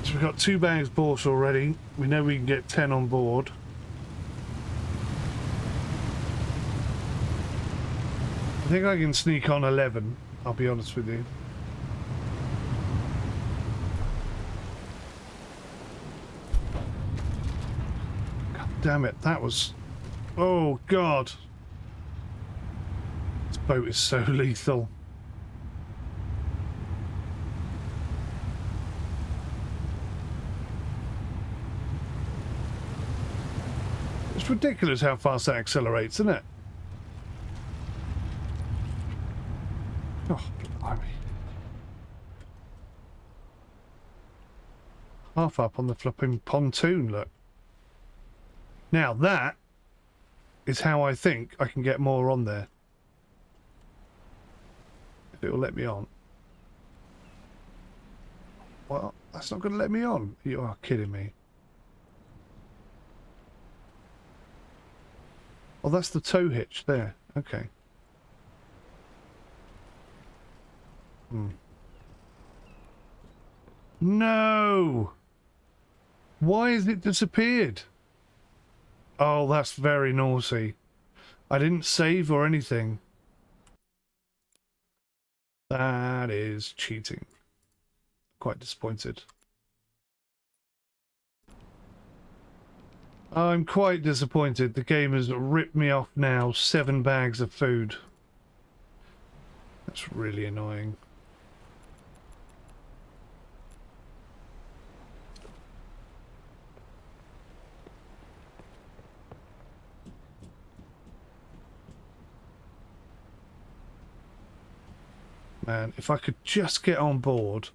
So we've got 2 bags bought already. We know we can get 10 on board. I think I can sneak on 11, I'll be honest with you. God damn it, that was... Oh God. This boat is so lethal. It's ridiculous how fast that accelerates, isn't it? Oh, blimey. Half up on the flipping pontoon, look. Now that is how I think I can get more on there. If it will let me on. Well, that's not going to let me on. You are kidding me. Oh, that's the tow hitch there. Okay. No! Why has it disappeared? Oh, that's very naughty. I didn't save or anything. That is cheating. Quite disappointed. I'm quite disappointed. The game has ripped me off now 7 bags of food. That's really annoying. Man, if I could just get on board.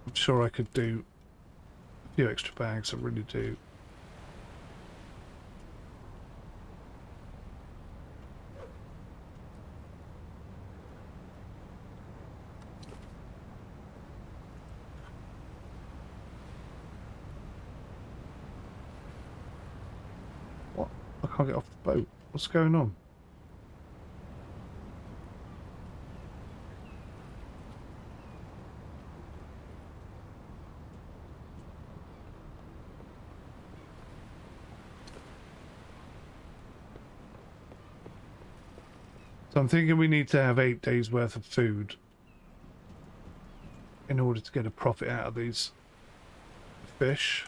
I'm sure I could do a few extra bags, I really do. What? I can't get off the boat. What's going on? So I'm thinking we need to have 8 days worth of food in order to get a profit out of these fish.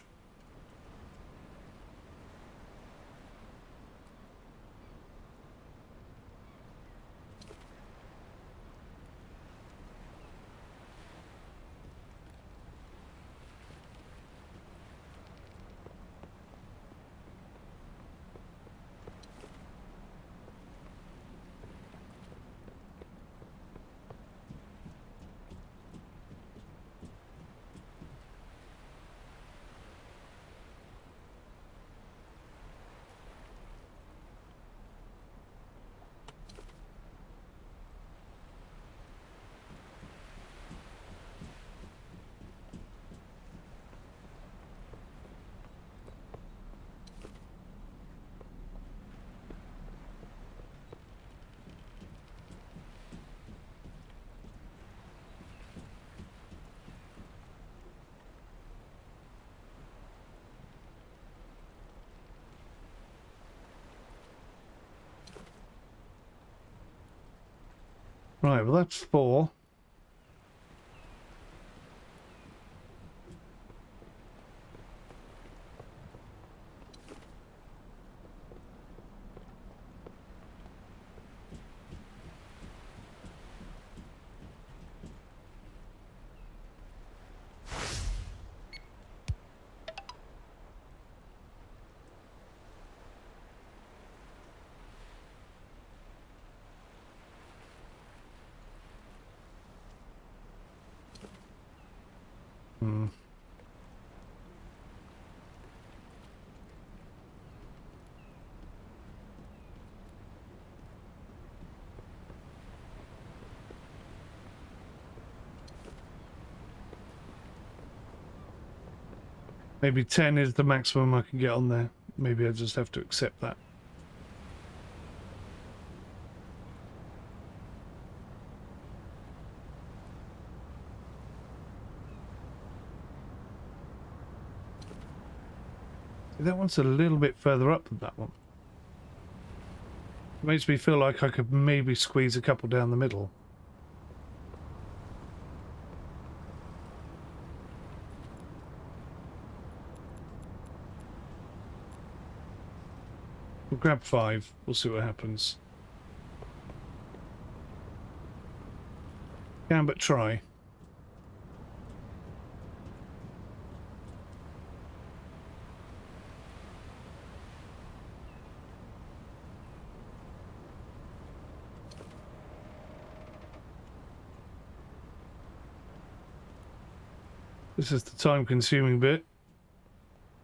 Right, well that's 4. Maybe 10 is the maximum I can get on there. Maybe I just have to accept that. That one's a little bit further up than that one. It makes me feel like I could maybe squeeze a couple down the middle. We'll grab 5. We'll see what happens. Can but try. This is the time-consuming bit.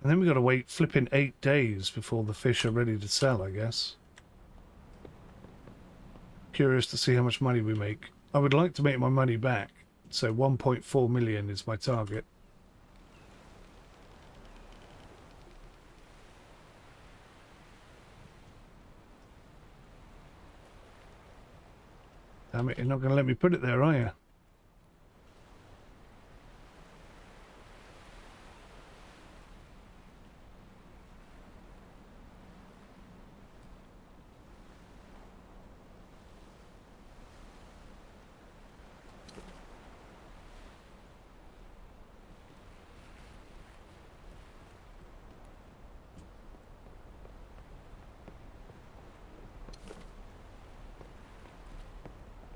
And then we got to wait flipping 8 days before the fish are ready to sell, I guess. Curious to see how much money we make. I would like to make my money back, so 1.4 million is my target. Damn it, you're not going to let me put it there, are you?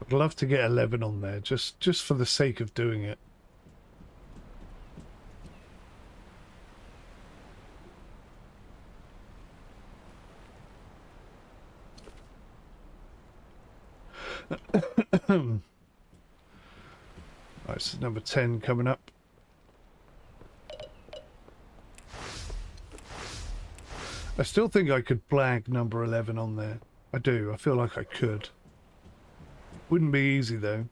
I'd love to get 11 on there, just for the sake of doing it. Right, so number 10 coming up. I still think I could blag number 11 on there. I do. I feel like I could. Wouldn't be easy though.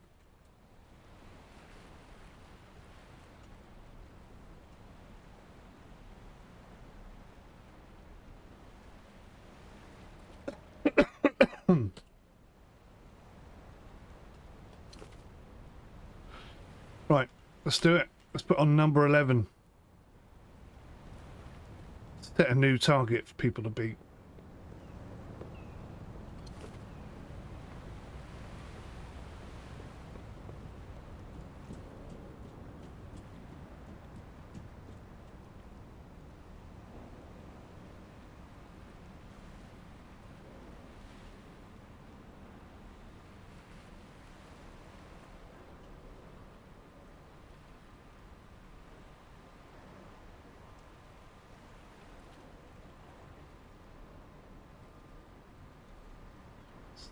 Right, let's do it. Let's put on number 11. Set a new target for people to beat.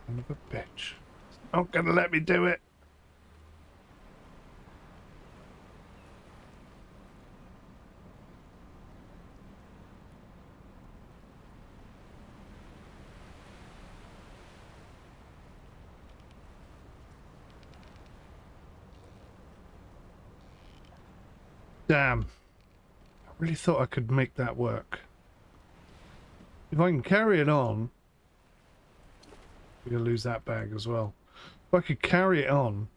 Son of a bitch. It's not gonna let me do it. Damn. I really thought I could make that work. If I can carry it on... We're going to lose that bag as well. If I could carry it on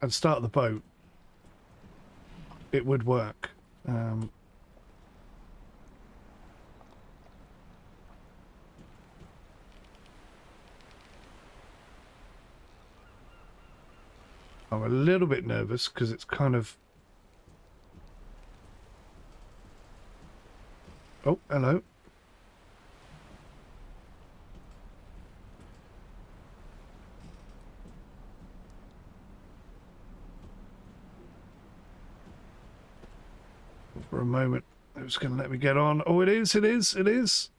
and start the boat, it would work. I'm a little bit nervous because it's kind of... Oh, hello. For a moment, it was going to let me get on. Oh, it is, it is, it is.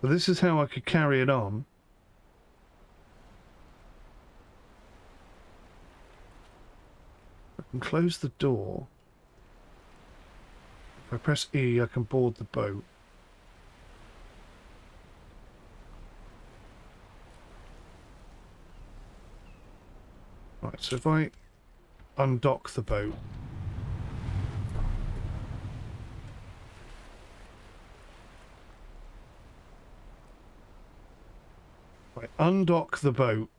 So this is how I could carry it on. I can close the door. If I press E, I can board the boat. Right, so if I undock the boat. If I undock the boat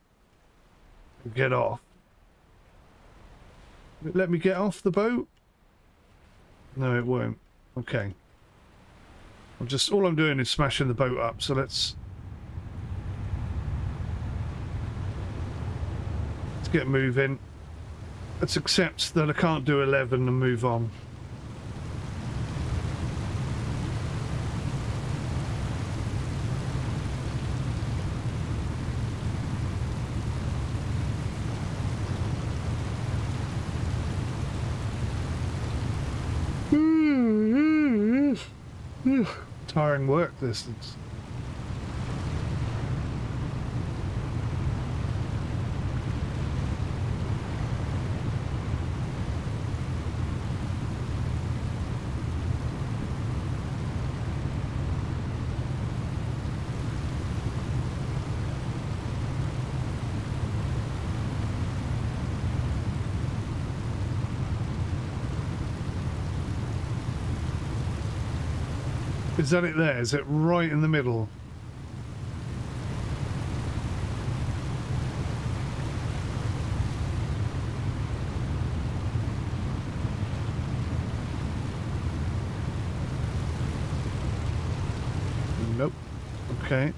and get off. Will it let me get off the boat? No, it won't. Okay. All I'm doing is smashing the boat up, so let's get moving. Let's accept that I can't do 11 and move on. Tiring work distance. Is that it there? Is it right in the middle? Nope. Okay.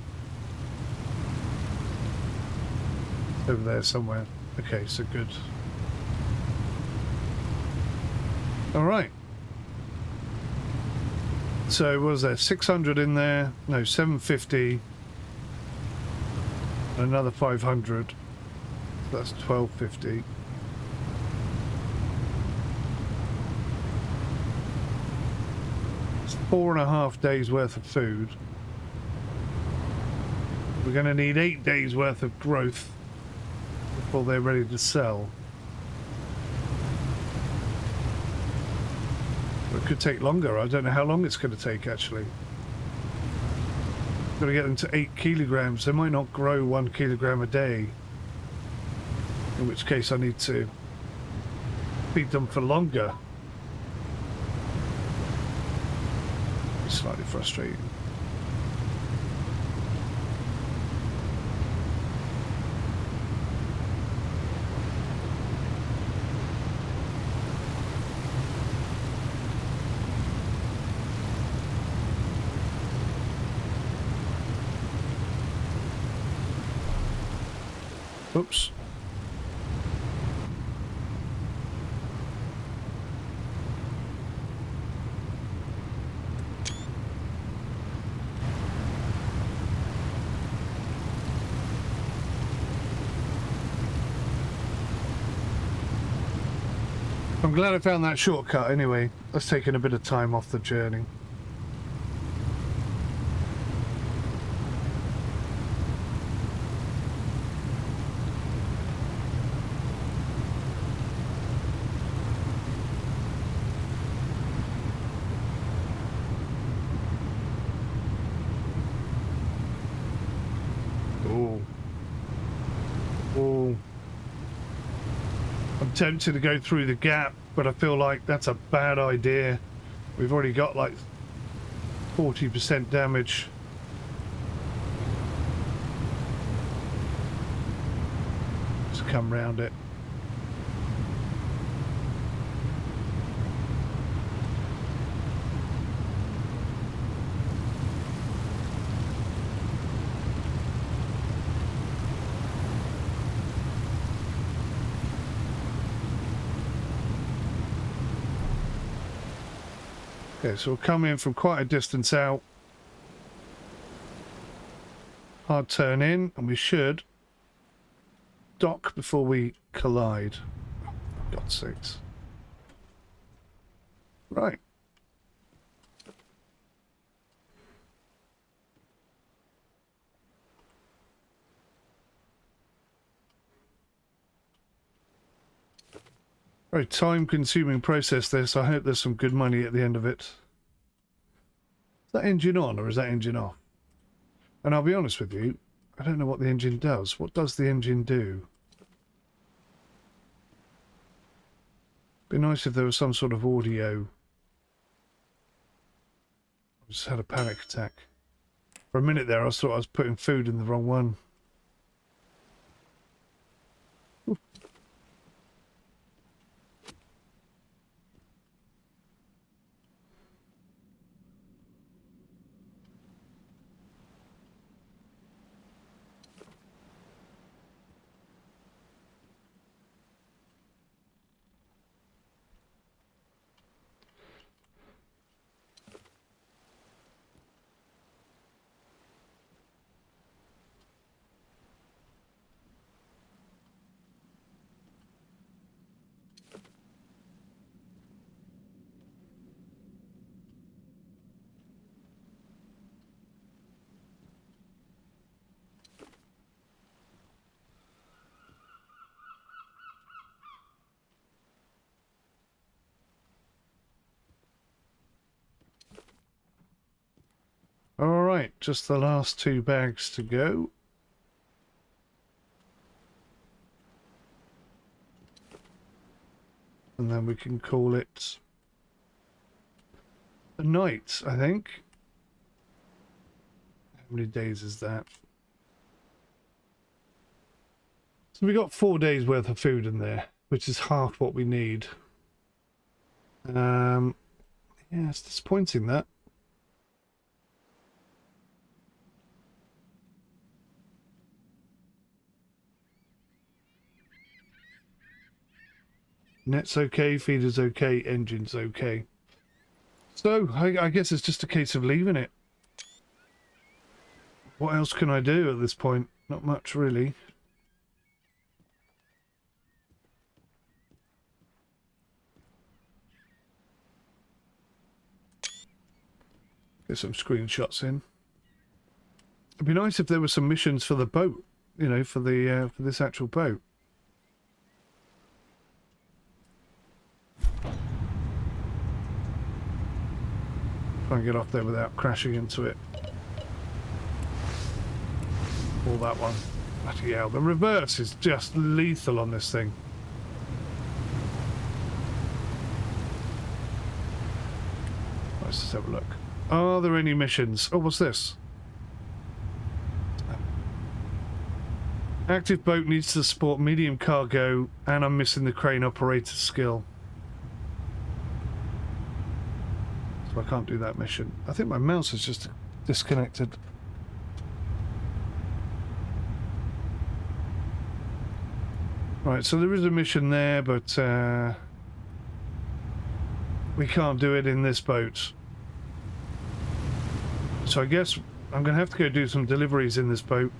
It's over there somewhere. Okay, so good. All right. So what was there? 600 in there? No, 750. Another 500. So that's 1250. It's 4.5 days worth of food. We're going to need 8 days worth of growth before they're ready to sell. It could take longer. I don't know how long it's going to take, actually. Got to get them to 8 kilograms. They might not grow 1 kilogram a day. In which case I need to feed them for longer. It's slightly frustrating. Oops. I'm glad I found that shortcut anyway. That's taken a bit of time off the journey. Tempted to go through the gap, but I feel like that's a bad idea. We've already got like 40% damage. Just come round it. Okay, so we'll come in from quite a distance out. Hard turn in, and we should dock before we collide. Oh, for God's sakes. Right. Very time-consuming process this. I hope there's some good money at the end of it. Is that engine on or is that engine off? And I'll be honest with you, I don't know what the engine does. What does the engine do? Be nice if there was some sort of audio. I just had a panic attack. For a minute there I thought I was putting food in the wrong one. Ooh. Alright, just the last 2 bags to go. And then we can call it a night, I think. How many days is that? So we got 4 days worth of food in there, which is half what we need. Yeah, it's disappointing that. Net's okay, feeder's okay, engine's okay. So, I guess it's just a case of leaving it. What else can I do at this point? Not much, really. Get some screenshots in. It'd be nice if there were some missions for the boat, you know, for this actual boat. Try and get off there without crashing into it. Or that one. Bloody hell, the reverse is just lethal on this thing. Let's just have a look. Are there any missions? Oh, what's this? Active boat needs to support medium cargo, and I'm missing the crane operator skill. So I can't do that mission. I think my mouse is just disconnected. Right, so there is a mission there, but we can't do it in this boat. So I guess I'm going to have to go do some deliveries in this boat.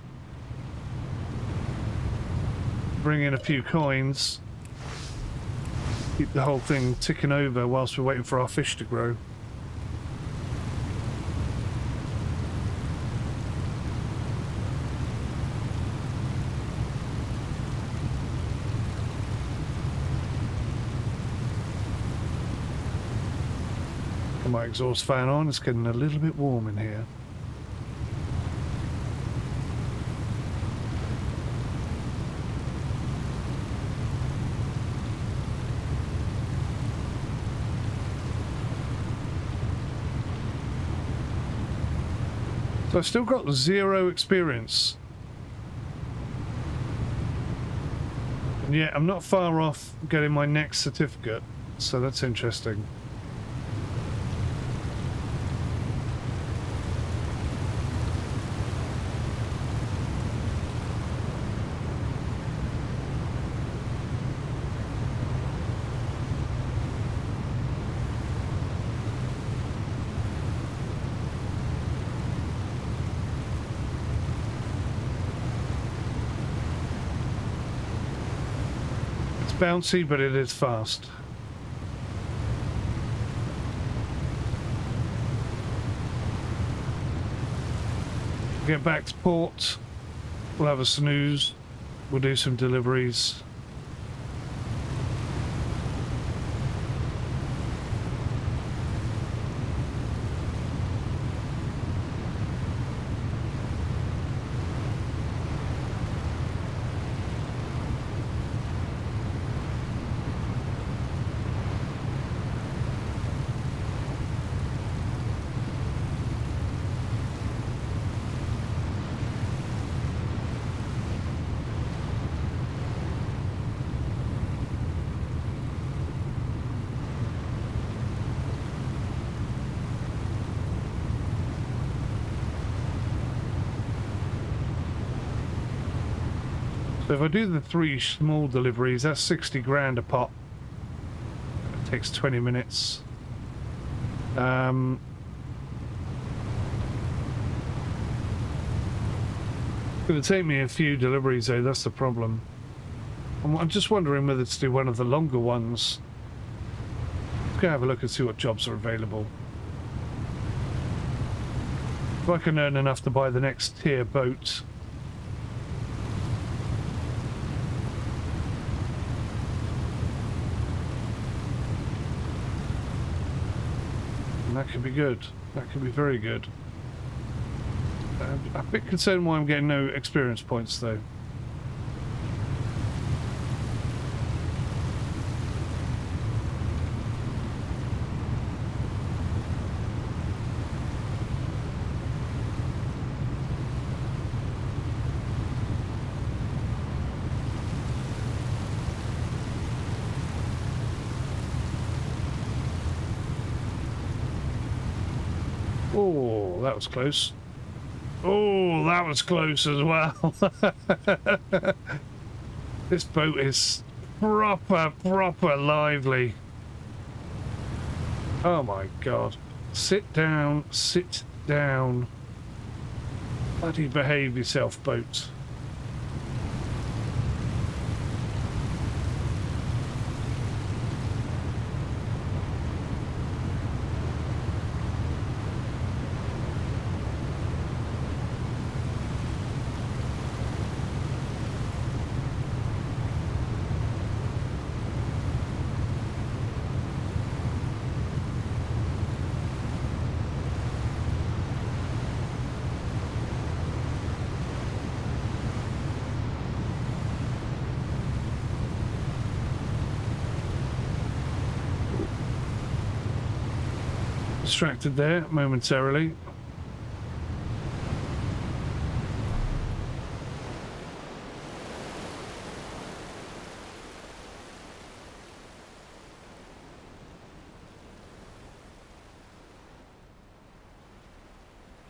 Bring in a few coins. Keep the whole thing ticking over whilst we're waiting for our fish to grow. My exhaust fan on, it's getting a little bit warm in here. So I've still got 0 experience. And yet I'm not far off getting my next certificate, so that's interesting. bouncy, but it is fast. Get back to port. We'll have a snooze. We'll do some deliveries. So if I do the 3 small deliveries, that's 60 grand a pop. It takes 20 minutes. It's going to take me a few deliveries though, that's the problem. I'm just wondering whether to do one of the longer ones. Let's go have a look and see what jobs are available. If I can earn enough to buy the next tier boat. That could be good. That could be very good. I'm a bit concerned why I'm getting no experience points though. Oh, that was close. Oh, that was close as well. This boat is proper lively. Oh my god. Sit down, sit down. Bloody behave yourself, boat. Distracted there momentarily.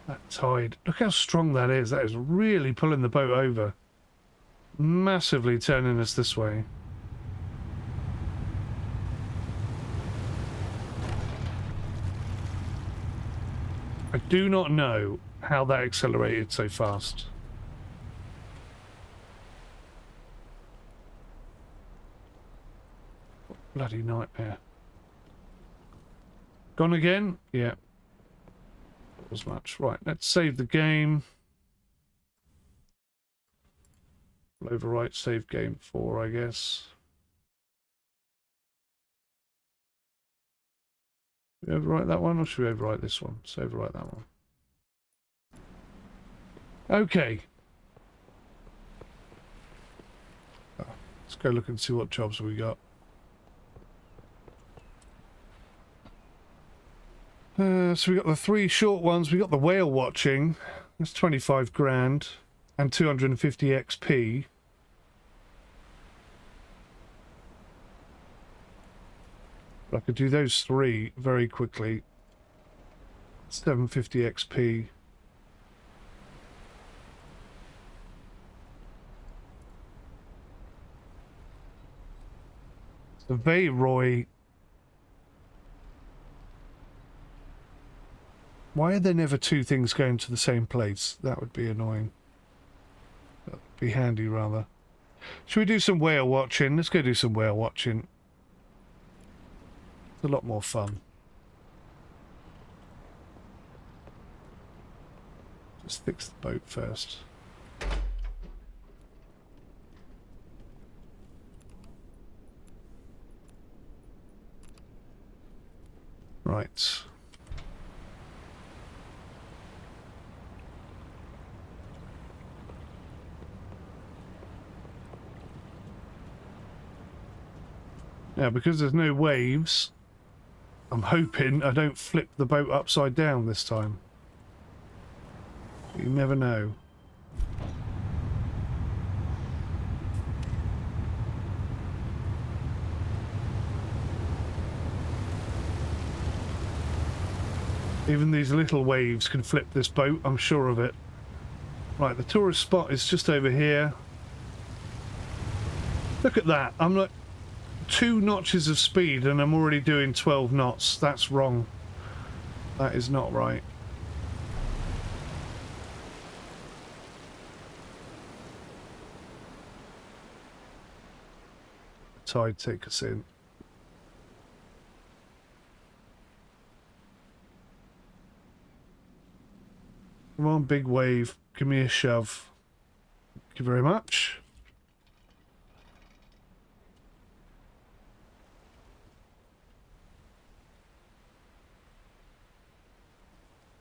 That tide. Look how strong that is. That is really pulling the boat over. Massively turning us this way. I do not know how that accelerated so fast. Bloody nightmare. Gone again? Yeah. Not as much. Right, let's save the game. We'll overwrite save game 4, I guess. Should we overwrite that one, or should we overwrite this one? Let's overwrite that one. Okay. Let's go look and see what jobs we got. So we got the 3 short ones. We got the whale watching. That's 25 grand and 250 XP. I could do those 3 very quickly. 750 XP. The Vayroy. Why are there never 2 things going to the same place? That would be annoying. That would be handy, rather. Should we do some whale watching? Let's go do some whale watching. It's a lot more fun. Just fix the boat first. Right. Now, because there's no waves, I'm hoping I don't flip the boat upside down this time. You never know. Even these little waves can flip this boat, I'm sure of it. Right, the tourist spot is just over here. Look at that. I'm like 2 notches of speed and I'm already doing 12 knots. That's wrong. That is not right. Tide take us in. Come on, big wave. Give me a shove. Thank you very much.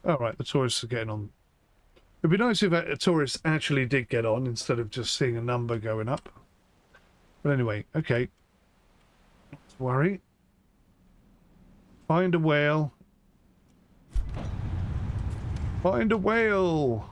Alright, the tourists are getting on. It'd be nice if a tourist actually did get on instead of just seeing a number going up. But anyway, okay. Not to worry. Find a whale. Find a whale.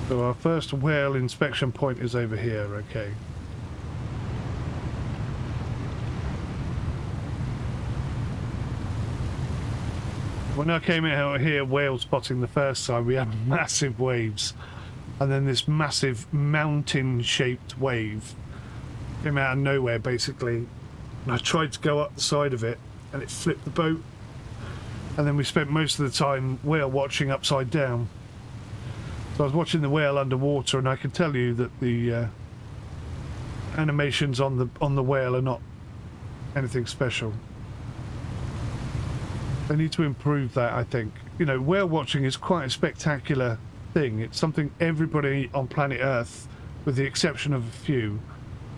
So our first whale inspection point is over here, okay. When I came out here whale spotting the first time, we had massive waves. And then this massive mountain-shaped wave came out of nowhere, basically. And I tried to go up the side of it, and it flipped the boat. And then we spent most of the time whale watching upside down. So I was watching the whale underwater, and I can tell you that the animations on the whale are not anything special. They need to improve that, I think. You know, whale watching is quite a spectacular thing. It's something everybody on planet Earth, with the exception of a few,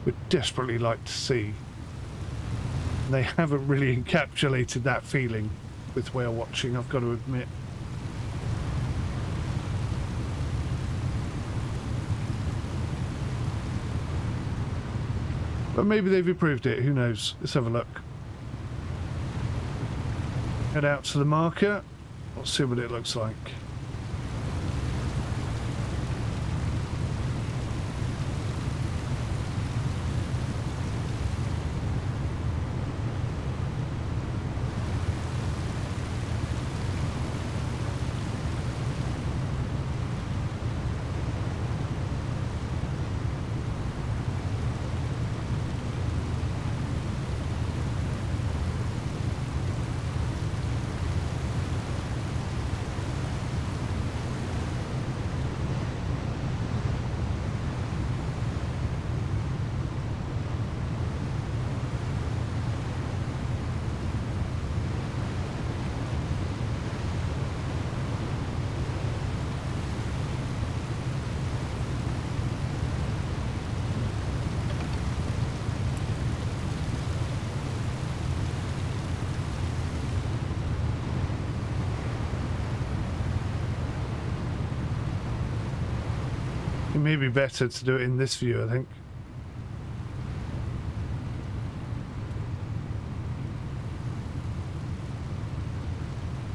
would desperately like to see. And they haven't really encapsulated that feeling with whale watching, I've got to admit. But maybe they've improved it, who knows? Let's have a look. Head out to the marker. Let's see what it looks like. It may be better to do it in this view, I think.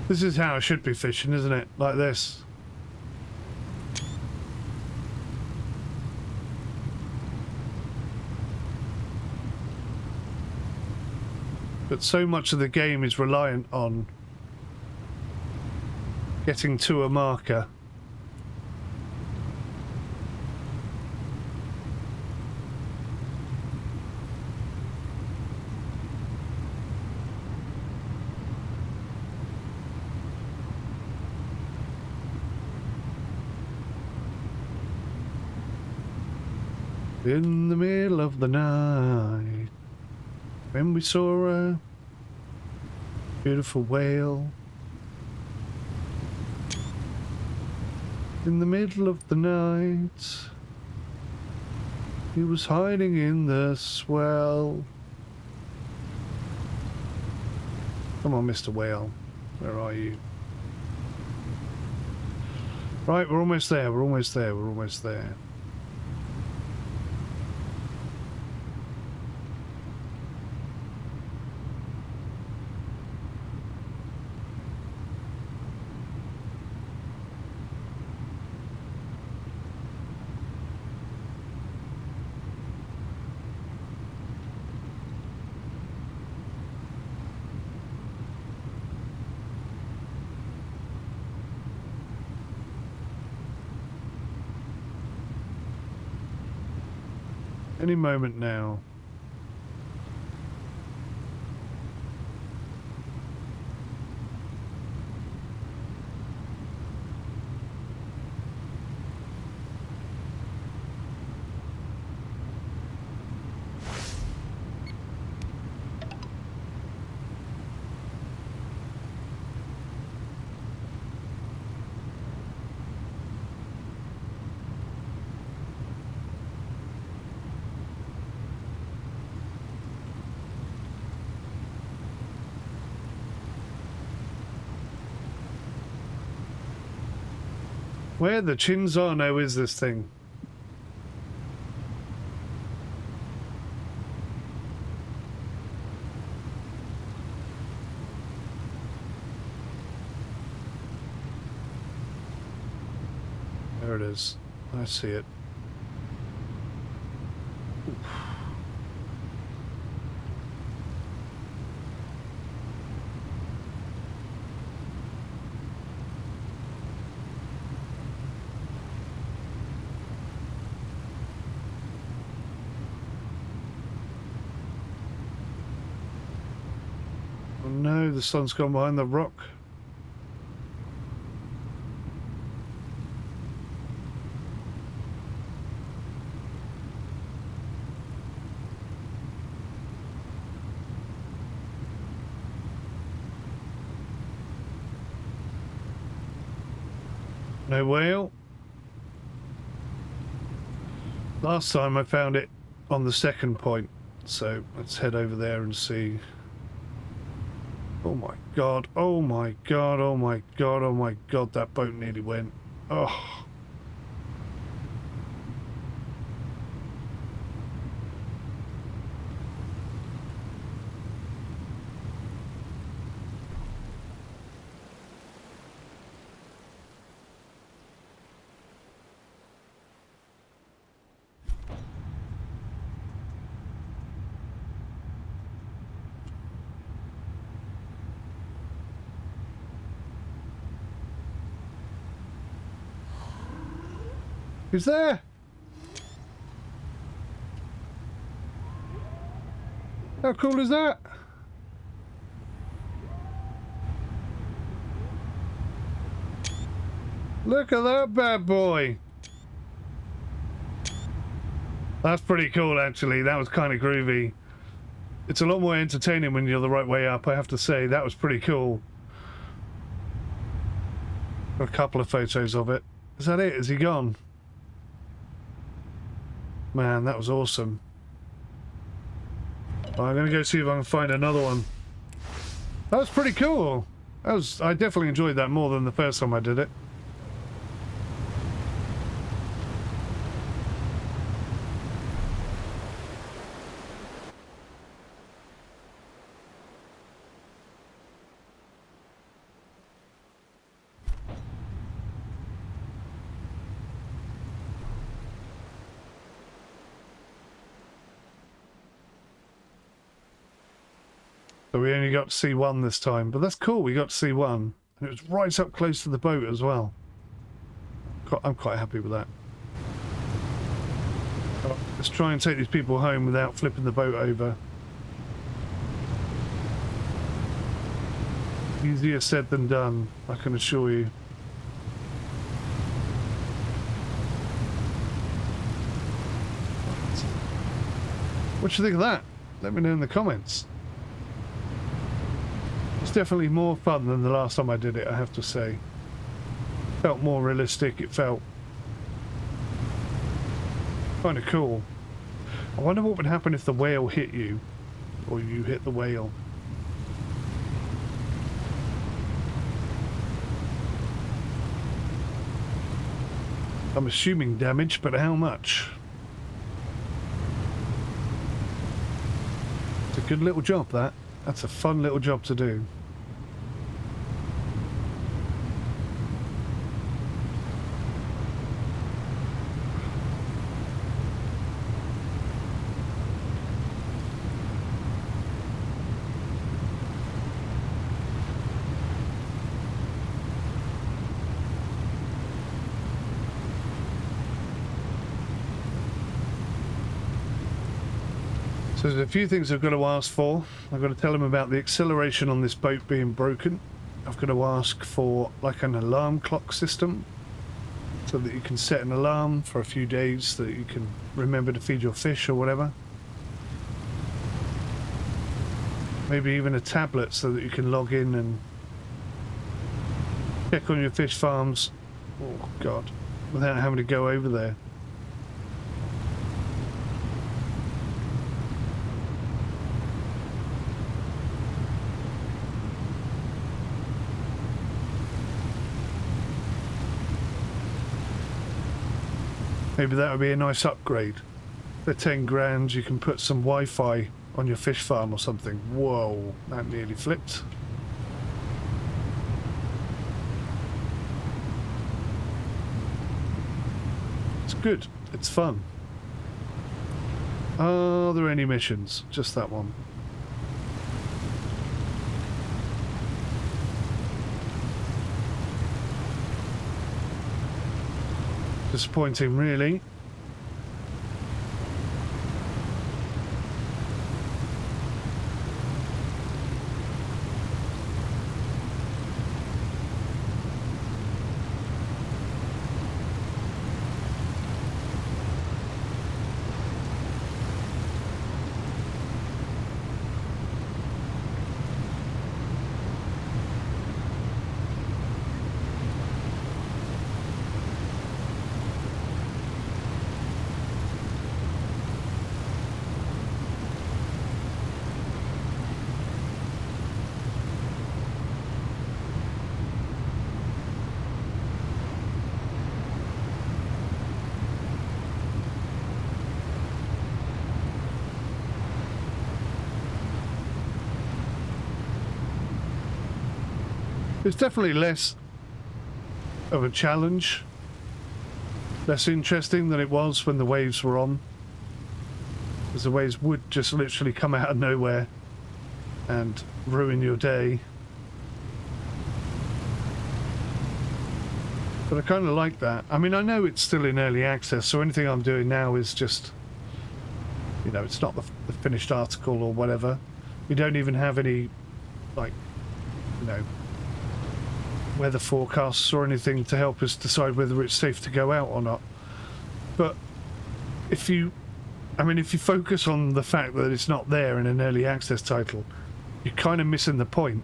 This is how I should be fishing, isn't it? Like this. But so much of the game is reliant on getting to a marker. In the middle of the night, when we saw a beautiful whale. In the middle of the night, he was hiding in the swell. Come on, Mr. Whale, where are you? Right, we're almost there, we're almost there, we're almost there. Any moment now. Where the 𝙒𝙚𝙚𝙚𝙚 is this thing? There it is. I see it. Oof. Oh no, the sun's gone behind the rock. No whale. Last time I found it on the second point, so let's head over there and see. Oh my god, oh my god, oh my god, oh my god, that boat nearly went. Oh. Who's there? How cool is that? Look at that bad boy. That's pretty cool, actually. That was kind of groovy. It's a lot more entertaining when you're the right way up, I have to say. That was pretty cool. Got a couple of photos of it. Is that it? Is he gone? Man, that was awesome. I'm gonna go see if I can find another one. That was pretty cool. I definitely enjoyed that more than the first time I did it. So we only got to see one this time, but that's cool, we got to see one. And it was right up close to the boat as well. I'm quite happy with that. Right, let's try and take these people home without flipping the boat over. Easier said than done, I can assure you. What do you think of that? Let me know in the comments. It's definitely more fun than the last time I did it, I have to say. It felt more realistic, it felt kind of cool. I wonder what would happen if the whale hit you, or you hit the whale. I'm assuming damage, but how much? It's a good little job, that. That's a fun little job to do. So there's a few things I've got to ask for. I've got to tell them about the acceleration on this boat being broken. I've got to ask for like an alarm clock system so that you can set an alarm for a few days so that you can remember to feed your fish or whatever. Maybe even a tablet so that you can log in and check on your fish farms. Oh God, without having to go over there. Maybe that would be a nice upgrade. For 10 grand you can put some Wi-Fi on your fish farm or something. Whoa, that nearly flipped. It's good, it's fun. Are there any missions? Just that one. Disappointing, really. It's definitely less of a challenge, less interesting than it was when the waves were on, because the waves would just literally come out of nowhere and ruin your day. But I kind of like that. I mean, I know it's still in early access, so anything I'm doing now is just, you know, it's not the finished article or whatever. We don't even have any, like, you know, weather forecasts or anything to help us decide whether it's safe to go out or not. But if you focus on the fact that it's not there in an early access title, you're kind of missing the point.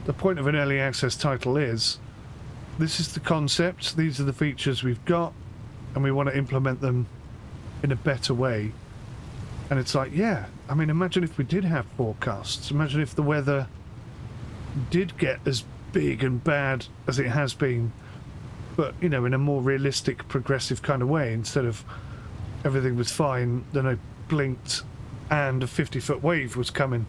The point of an early access title is, this is the concept, these are the features we've got, and we want to implement them in a better way. And it's like, yeah, I mean, imagine if we did have forecasts. Imagine if the weather did get as big and bad as it has been, but, you know, in a more realistic, progressive kind of way. Instead of everything was fine, then I blinked and a 50-foot wave was coming.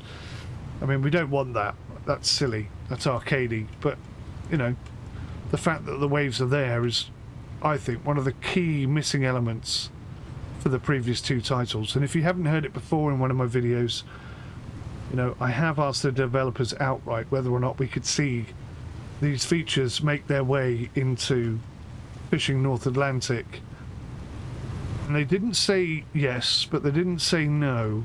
I mean, we don't want that. That's silly. That's arcadey. But, you know, the fact that the waves are there is, I think, one of the key missing elements for the previous two titles. And if you haven't heard it before in one of my videos, you know, I have asked the developers outright whether or not we could see these features make their way into fishing North Atlantic. And they didn't say yes, but they didn't say no.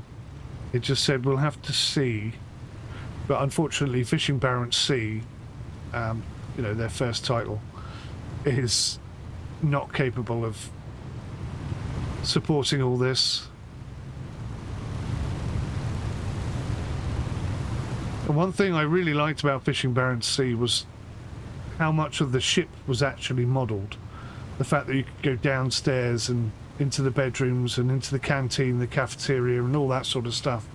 It just said we'll have to see. But unfortunately, Fishing Barents Sea, you know, their first title, is not capable of supporting all this. And one thing I really liked about Fishing Barents Sea was how much of the ship was actually modelled. The fact that you could go downstairs and into the bedrooms and into the canteen, the cafeteria and all that sort of stuff.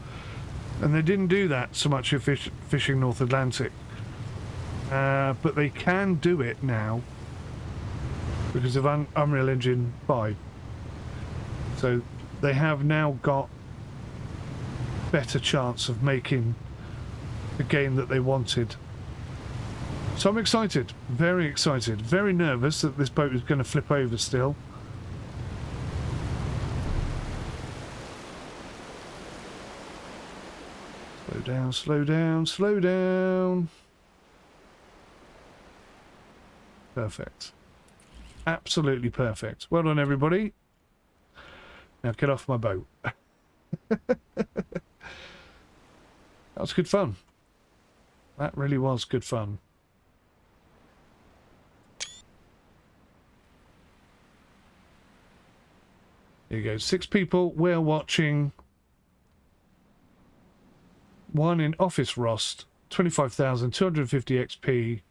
And they didn't do that so much in Fishing North Atlantic. But they can do it now because of Unreal Engine 5. So they have now got better chance of making the game that they wanted. So I'm excited, very excited, very nervous that this boat is going to flip over still. Slow down, slow down, slow down. Perfect. Absolutely perfect. Well done, everybody. Now get off my boat. That was good fun. That really was good fun. Here you go. 6 people. We're watching. 1 in Office Rost. 25,250 XP.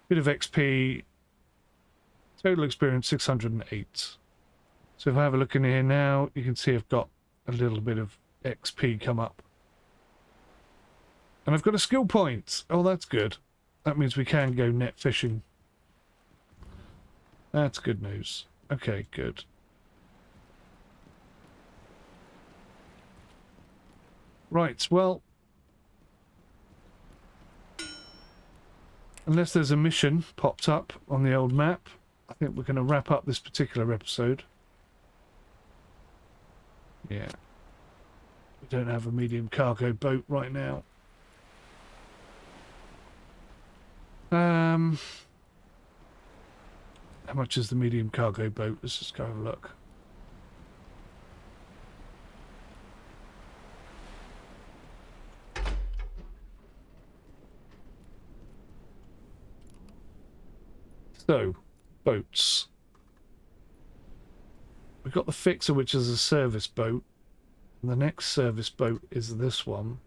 Bit of XP. Total experience 608. So if I have a look in here now, you can see I've got a little bit of XP come up. And I've got a skill point. Oh, that's good. That means we can go net fishing. That's good news. Okay, good. Right, well, unless there's a mission popped up on the old map, I think we're going to wrap up this particular episode. Yeah. We don't have a medium cargo boat right now. How much is the medium cargo boat? Let's just go have a look. So, boats. We've got the Fixer, which is a service boat. And the next service boat is this one.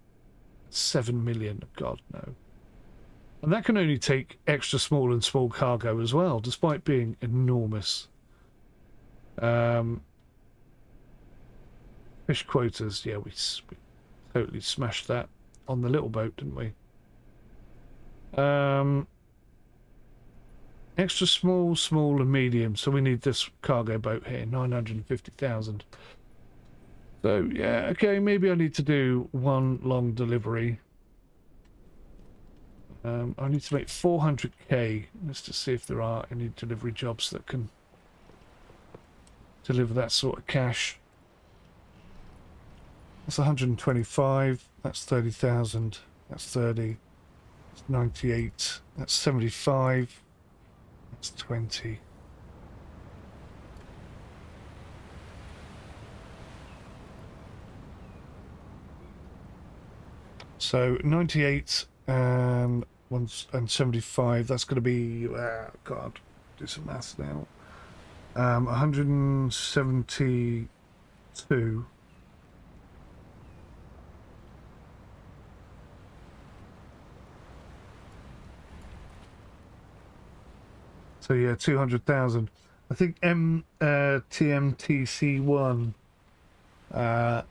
7 million. God, no. And that can only take extra small and small cargo as well, despite being enormous. Fish quotas. Yeah, we totally smashed that on the little boat, didn't we? Extra small, small and medium. So we need this cargo boat here, 950,000. So, yeah, okay, maybe I need to do 1 long delivery. I need to make 400k, just to see if there are any delivery jobs that can deliver that sort of cash. That's 125, that's 30,000, that's 30, that's 98, that's 75, that's 20. So 98 and 75, that's going to be, God, do some maths now. 172. So yeah, 200,000. I think TMTC1 had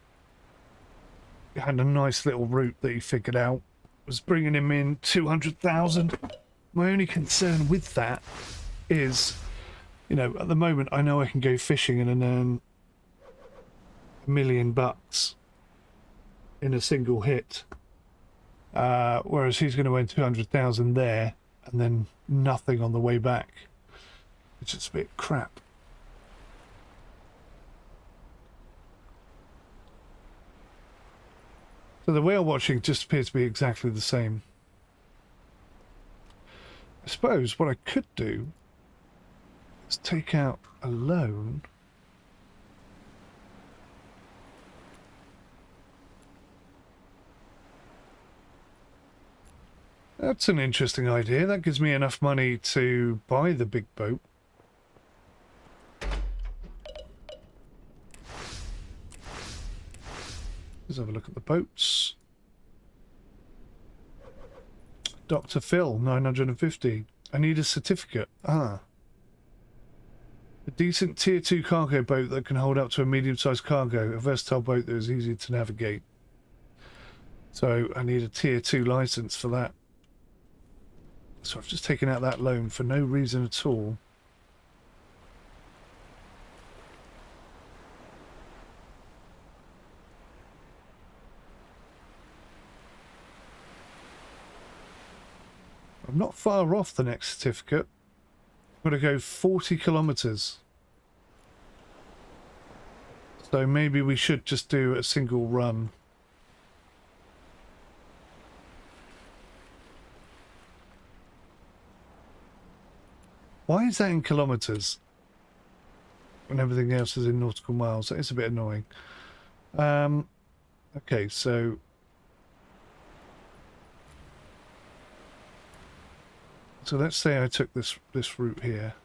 a nice little route that he figured out. Was bringing him in 200,000. My only concern with that is, you know, at the moment I know I can go fishing and earn $1 million in a single hit, whereas he's going to earn 200,000 there and then nothing on the way back, which is a bit crap. So the whale watching just appears to be exactly the same. I suppose what I could do is take out a loan. That's an interesting idea. That gives me enough money to buy the big boat. Let's have a look at the boats. Dr. Phil, 950. I need a certificate. Ah. A decent tier 2 cargo boat that can hold up to a medium-sized cargo. A versatile boat that is easy to navigate. So I need a tier 2 license for that. So I've just taken out that loan for no reason at all. I'm not far off the next certificate. I've got to go 40 kilometers. So maybe we should just do a single run. Why is that in kilometers when everything else is in nautical miles? That is a bit annoying. Okay, so let's say I took this route here.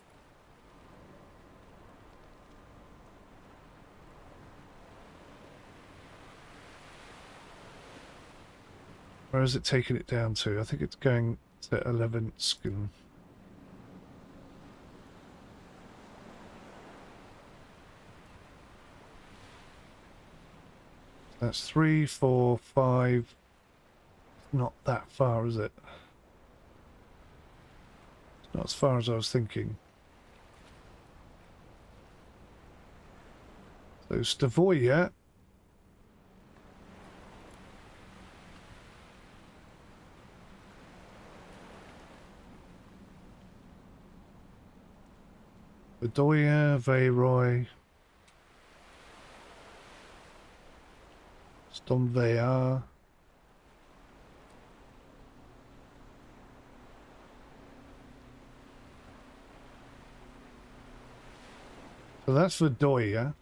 Where is it taking it down to? I think it's going to 11th. That's 3, 4, 5. Not that far, is it? It's not as far as I was thinking. So Stavoya. Bedoya, Veyroy. Stonvear. So that's Bedoya.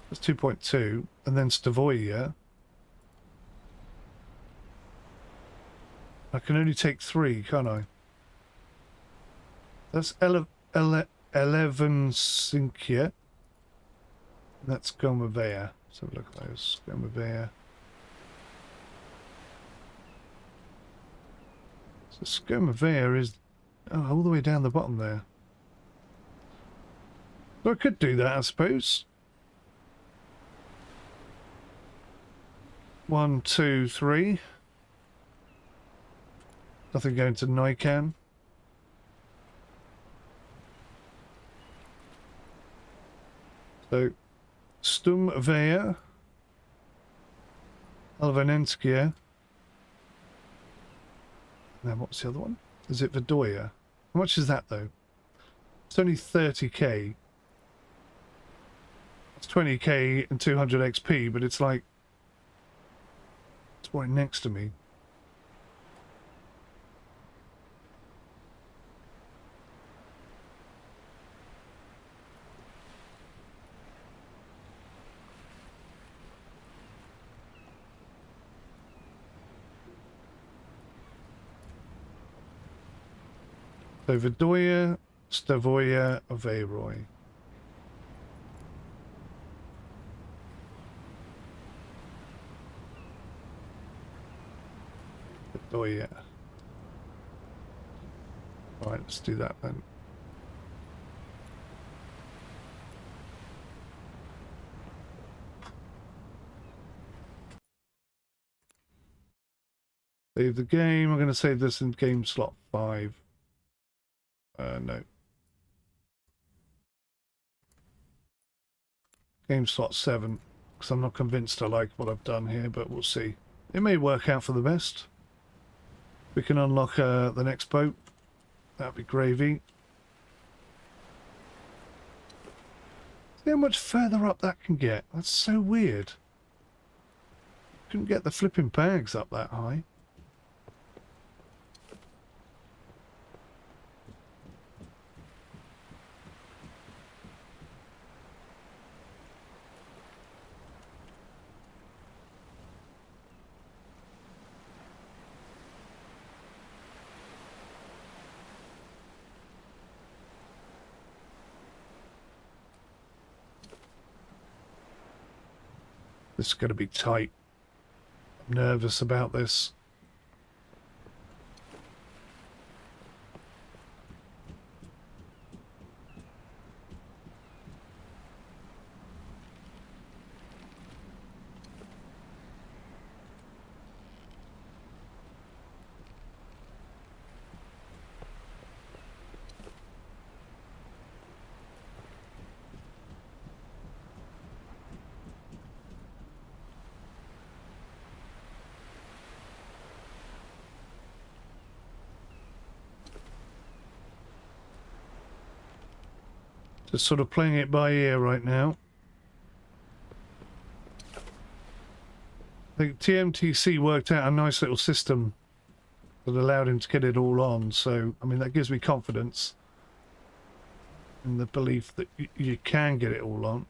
That's 2.2, and then Stavoya. I can only take 3, can't I? That's 11 Sinkia. That's Commandeer. So look at those. Commandeer. So Commandeer is all the way down the bottom there. So I could do that, I suppose. 1, 2, 3. Nothing going to Nikan. So, Stumveer, Alvanenskia. Now, what's the other one? Is it Bedoya? How much is that, though? It's only 30k. It's 20k and 200 XP, but it's like... it's right next to me. So Bedoya, Stavoya, Veyroy. Bedoya. Alright, let's do that then. Save the game. I'm going to save this in game slot 5. No. Game slot 7, because I'm not convinced I like what I've done here, but we'll see. It may work out for the best. We can unlock the next boat. That'd be gravy. See how much further up that can get? That's so weird. Couldn't get the flipping bags up that high. This is going to be tight. I'm nervous about this. Just sort of playing it by ear right now. I think TMTC worked out a nice little system that allowed him to get it all on. So, I mean, that gives me confidence in the belief that you can get it all on.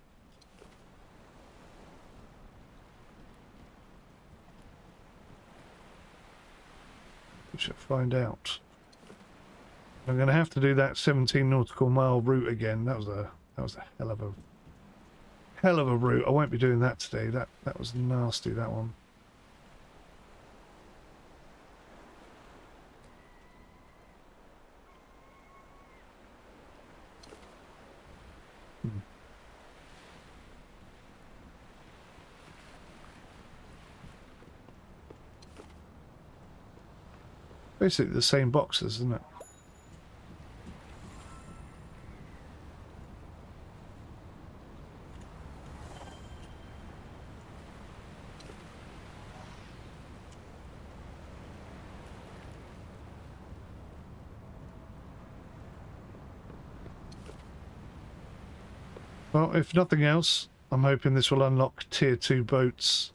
We should find out. I'm going to have to do that 17 nautical mile route again. That was a hell of a route. I won't be doing that today. That was nasty, that one. Basically the same boxes, isn't it? Well, if nothing else, I'm hoping this will unlock tier 2 boats.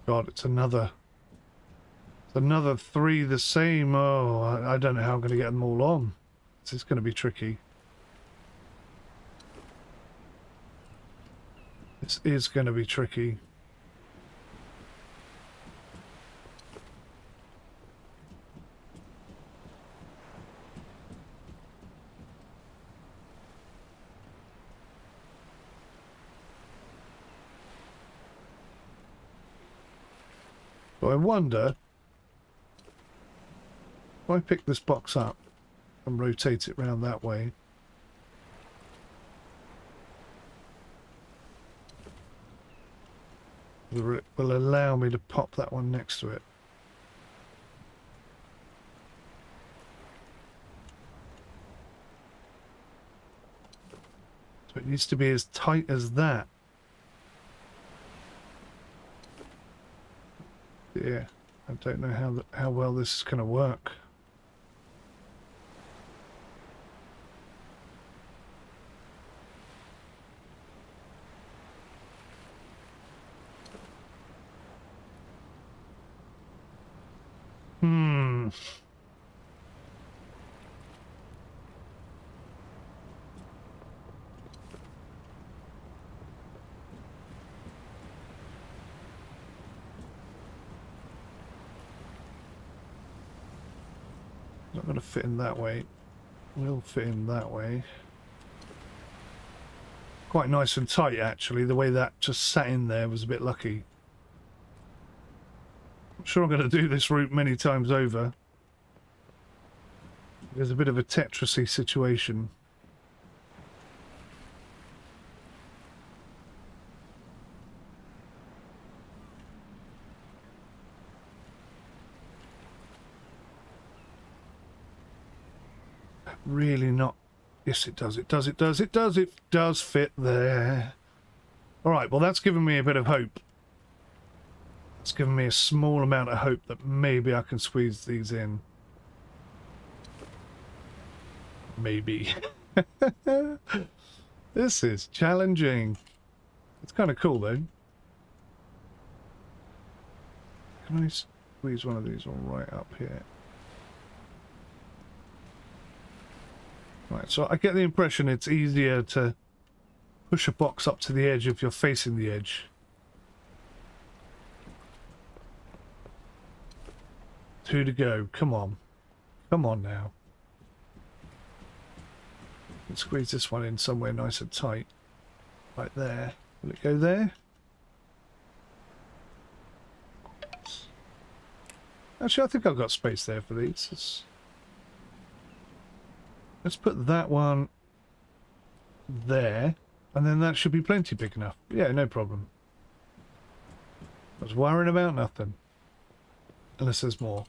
God, it's another 3 the same. Oh, I don't know how I'm going to get them all on. This is going to be tricky. This is going to be tricky. But I wonder if I pick this box up and rotate it round that way. It will allow me to pop that one next to it. So it needs to be as tight as that. Yeah, I don't know how well this is going to work. Not going to fit in that way. Will fit in that way. Quite nice and tight, actually. The way that just sat in there was a bit lucky. I'm sure I'm going to do this route many times over. There's a bit of a Tetrisy situation. Really not. Yes, it does. It does. It does. It does. It does fit there. All right. Well, that's given me a bit of hope. It's given me a small amount of hope that maybe I can squeeze these in. Maybe. This is challenging. It's kind of cool though. Can I squeeze one of these all right up here? Right, so I get the impression it's easier to push a box up to the edge if you're facing the edge. Two to go. Come on. Come on now. Let's squeeze this one in somewhere nice and tight. Right there. Will it go there? Actually, I think I've got space there for these. Let's put that one there, and then that should be plenty big enough. Yeah, no problem. I was worrying about nothing. Unless there's more.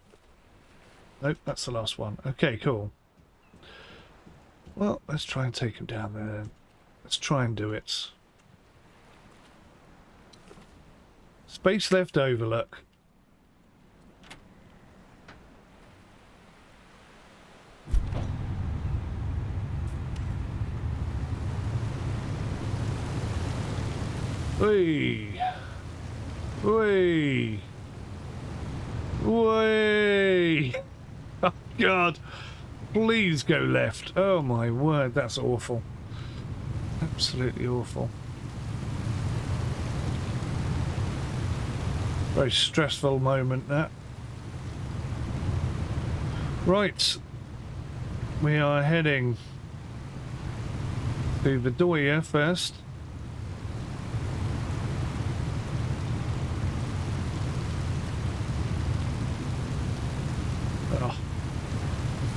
Nope, that's the last one. Okay, cool. Well, let's try and take him down there then. Let's try and do it. Space left over, look. Whee! Whee! Whee! Oh, God! Please go left. Oh, my word, that's awful. Absolutely awful. Very stressful moment, that. Right. We are heading to the Doyer first. Oh,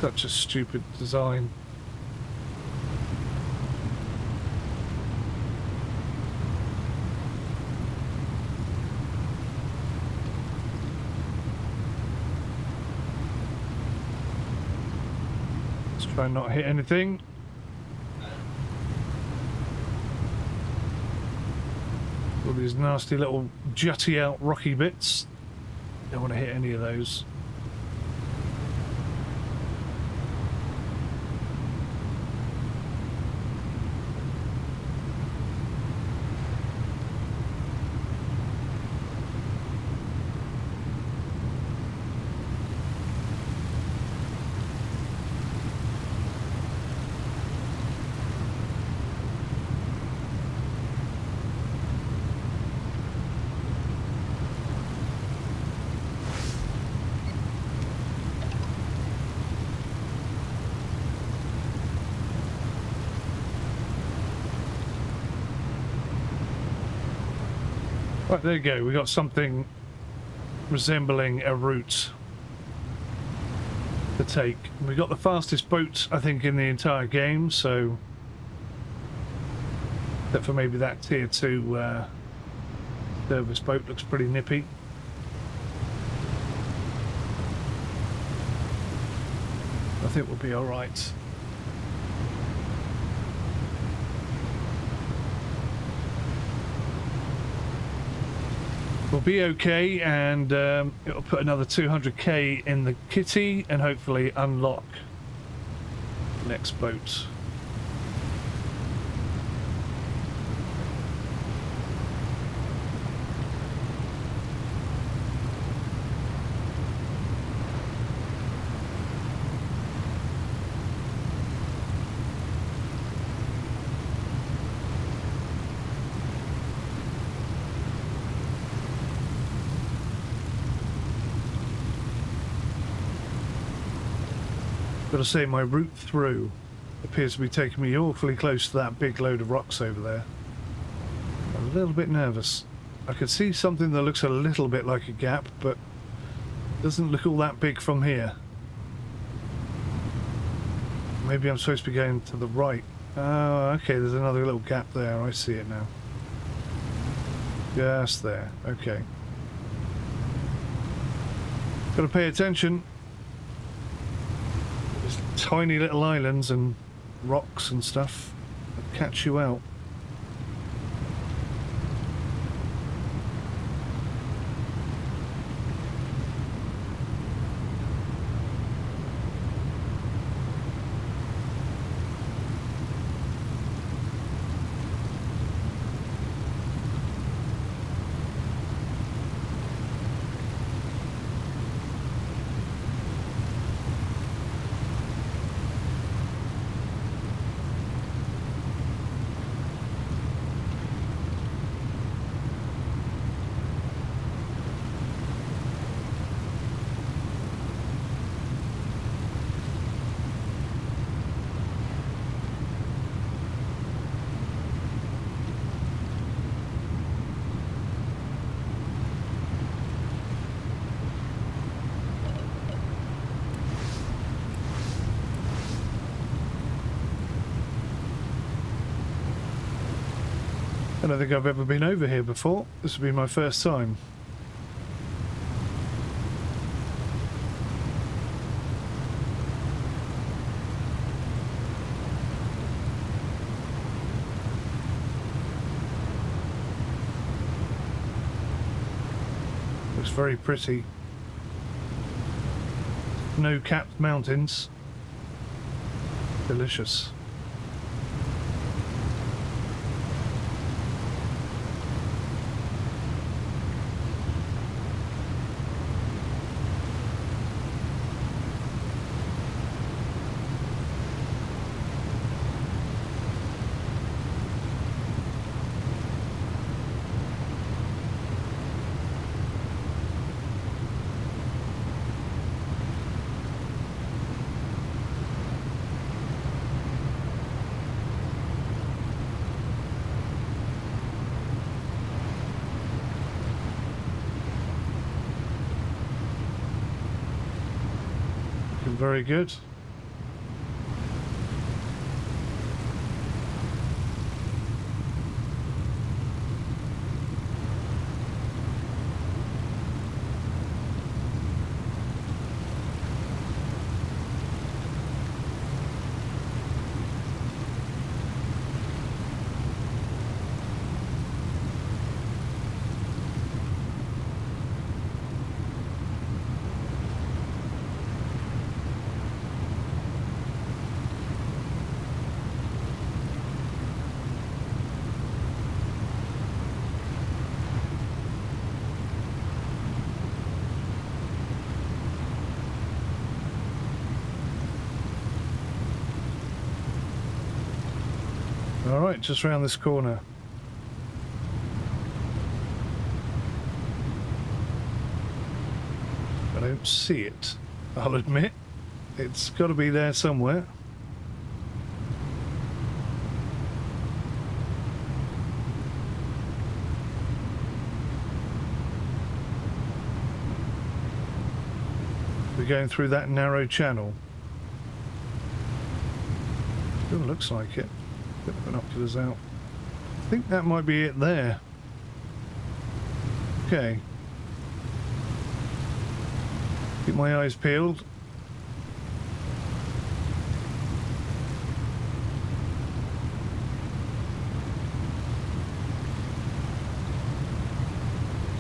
such a stupid design. Try and not hit anything. All these nasty little jutty out rocky bits. Don't want to hit any of those. Right, there you go. We got something resembling a route to take. We got the fastest boat, I think, in the entire game, so except for maybe that tier 2 service boat looks pretty nippy. I think we'll be all right. We'll be okay, and it'll put another 200k in the kitty and hopefully unlock the next boat. Got to say, my route through appears to be taking me awfully close to that big load of rocks over there. I'm a little bit nervous. I can see something that looks a little bit like a gap, but doesn't look all that big from here. Maybe I'm supposed to be going to the right. Oh, okay, there's another little gap there. I see it now. Just there. Okay. Got to pay attention. There's tiny little islands and rocks and stuff that catch you out. I don't think I've ever been over here before. This will be my first time. Looks very pretty. Snow-capped mountains. Delicious. Very good. Alright, just round this corner. I don't see it, I'll admit. It's got to be there somewhere. We're going through that narrow channel. Still looks like it. Put the binoculars out. I think that might be it there. Okay. Keep my eyes peeled.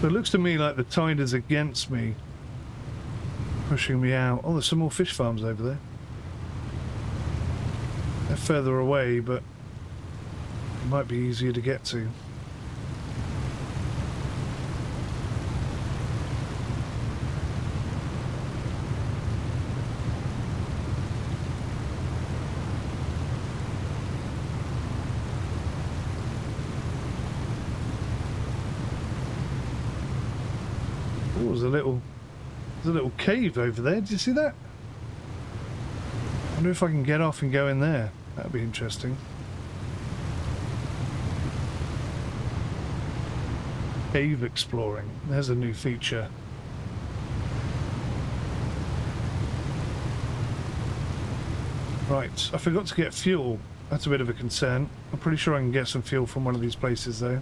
So it looks to me like the tide is against me, pushing me out. Oh, there's some more fish farms over there. They're further away, but it might be easier to get to. Oh, there's a little cave over there. Did you see that? I wonder if I can get off and go in there. That'd be interesting. Cave exploring. There's a new feature. Right, I forgot to get fuel. That's a bit of a concern. I'm pretty sure I can get some fuel from one of these places though.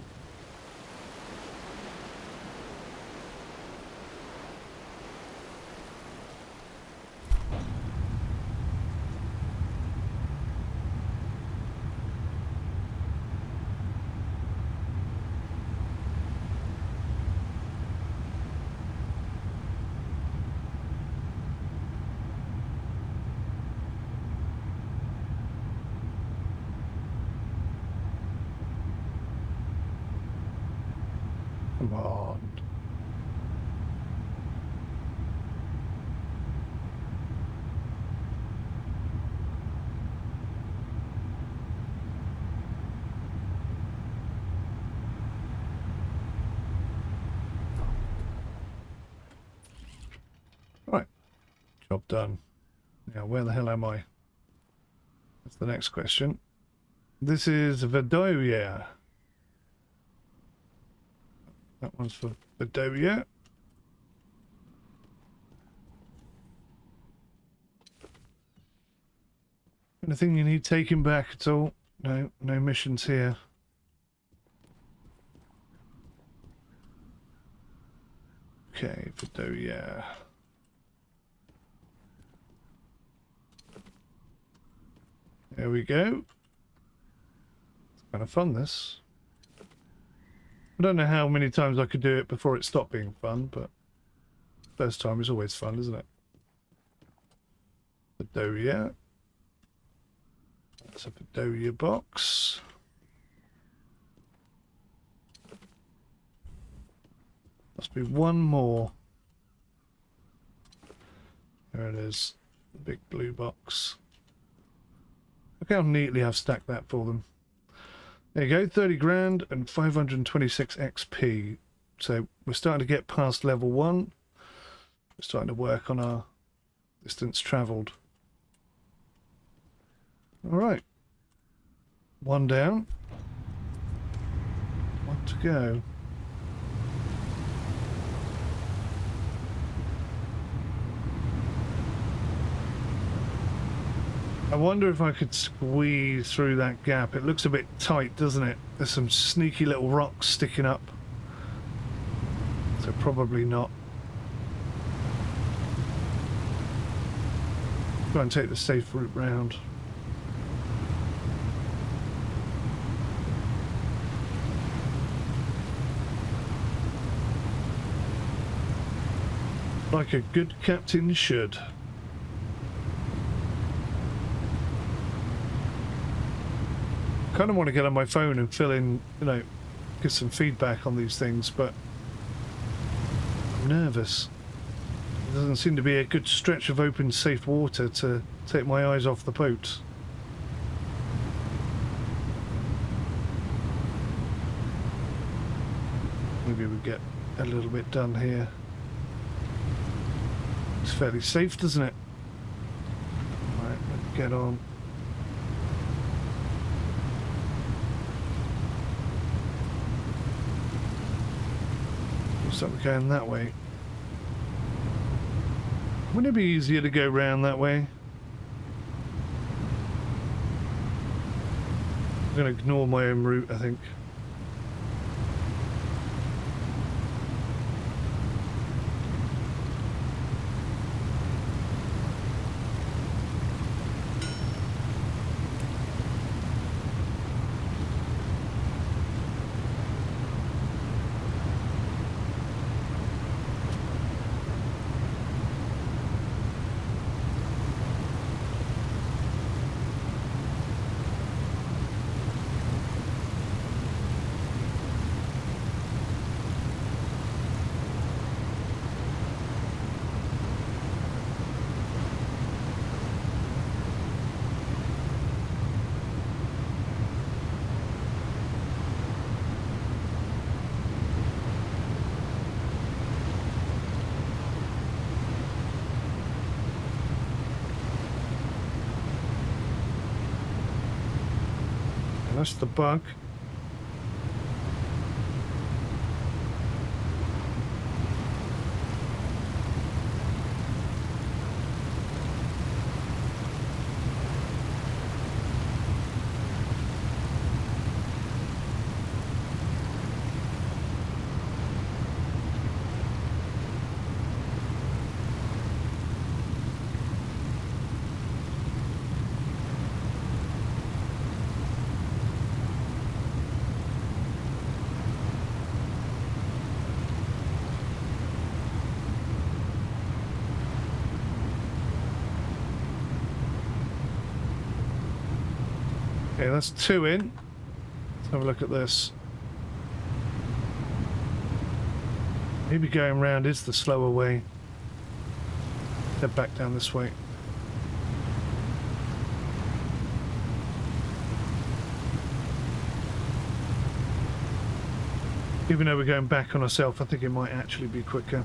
Come on. Right. Job done. Now, where the hell am I? That's the next question. This is Vidoria. That one's for Vidoria. Anything you need taking back at all? No, no missions here. Okay, Vidoria. There we go. It's kind of fun, this. I don't know how many times I could do it before it stopped being fun, but first time is always fun, isn't it? Vidoria. That's a Vidoria box. Must be one more. There it is. The big blue box. Look how neatly I've stacked that for them. There you go, 30 grand and 526 XP. So we're starting to get past level 1. We're starting to work on our distance travelled. Alright. One down. One to go. I wonder if I could squeeze through that gap. It looks a bit tight, doesn't it? There's some sneaky little rocks sticking up. So probably not. Try and take the safe route round. Like a good captain should. Kind of want to get on my phone and fill in, you know, get some feedback on these things, but I'm nervous. There doesn't seem to be a good stretch of open, safe water to take my eyes off the boat. Maybe we get a little bit done here. It's fairly safe, doesn't it? Right, let's get on. Looks like we're going that way. Wouldn't it be easier to go round that way? I'm going to ignore my own route, I think. That's the bug. Okay, that's 2 in. Let's have a look at this. Maybe going round is the slower way. Head back down this way. Even though we're going back on ourselves, I think it might actually be quicker.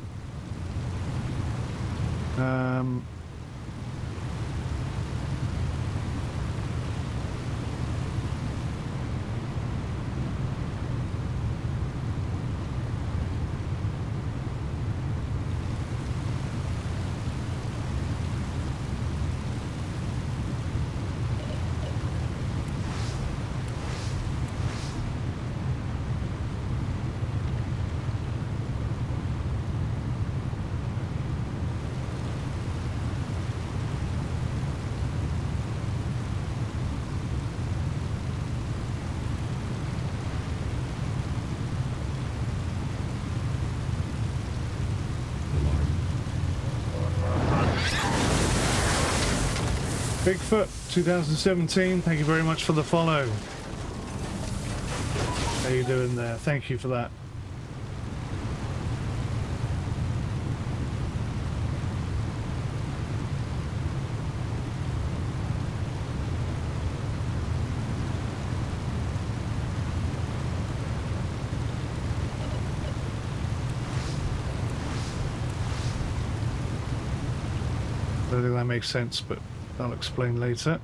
Bigfoot 2017, thank you very much for the follow. How you doing there? Thank you for that. I don't think that makes sense, but I'll explain later.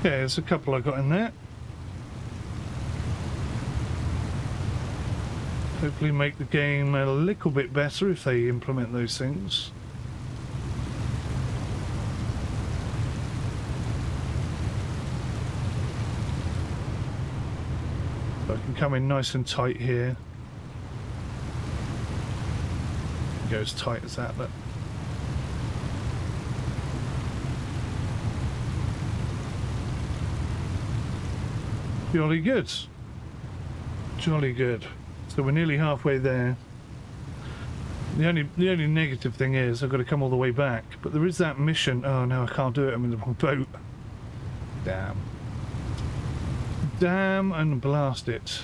Yeah, there's a couple I got in there. Hopefully make the game a little bit better if they implement those things. So I can come in nice and tight here. Go as tight as that, look. Jolly good. Jolly good. So we're nearly halfway there. The only negative thing is I've got to come all the way back. But there is that mission. Oh no, I can't do it. I'm in the wrong boat. Damn. Damn and blast it.